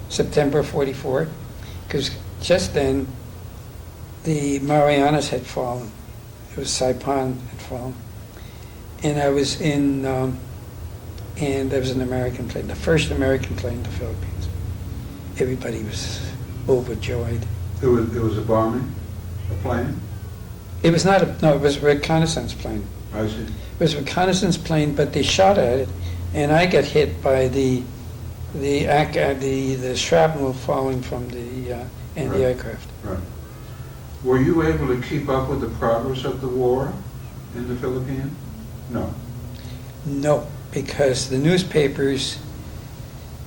September 44, because just then the Marianas had fallen. It was Saipan had fallen. And I was and there was an American plane, the first American plane in the Philippines. Everybody was overjoyed. It was a bombing? A plane? It was not it was a reconnaissance plane. I see. It was a reconnaissance plane, but they shot at it, and I got hit by the shrapnel falling from the Right. anti-aircraft. Right. Were you able to keep up with the progress of the war in the Philippines? No. No, because the newspapers,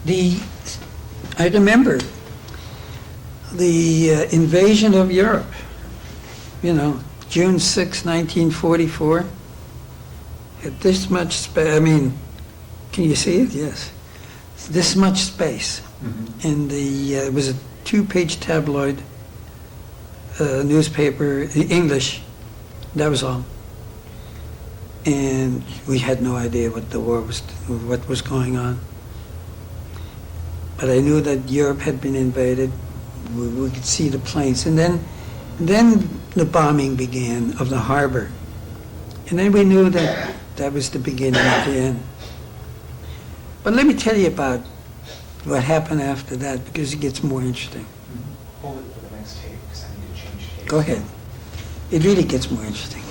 I remember the invasion of Europe, June 6, 1944, at this much space, can you see it? Yes. This much space. Mhm. And it was a 2-page tabloid newspaper, English, that was all. And we had no idea what what was going on. But I knew that Europe had been invaded. We could see the planes. And then the bombing began of the harbor. And then we knew that was the beginning of the end. But let me tell you about what happened after that, because it gets more interesting. Hold it for the next tape, because I need to change tape. Go ahead. It really gets more interesting.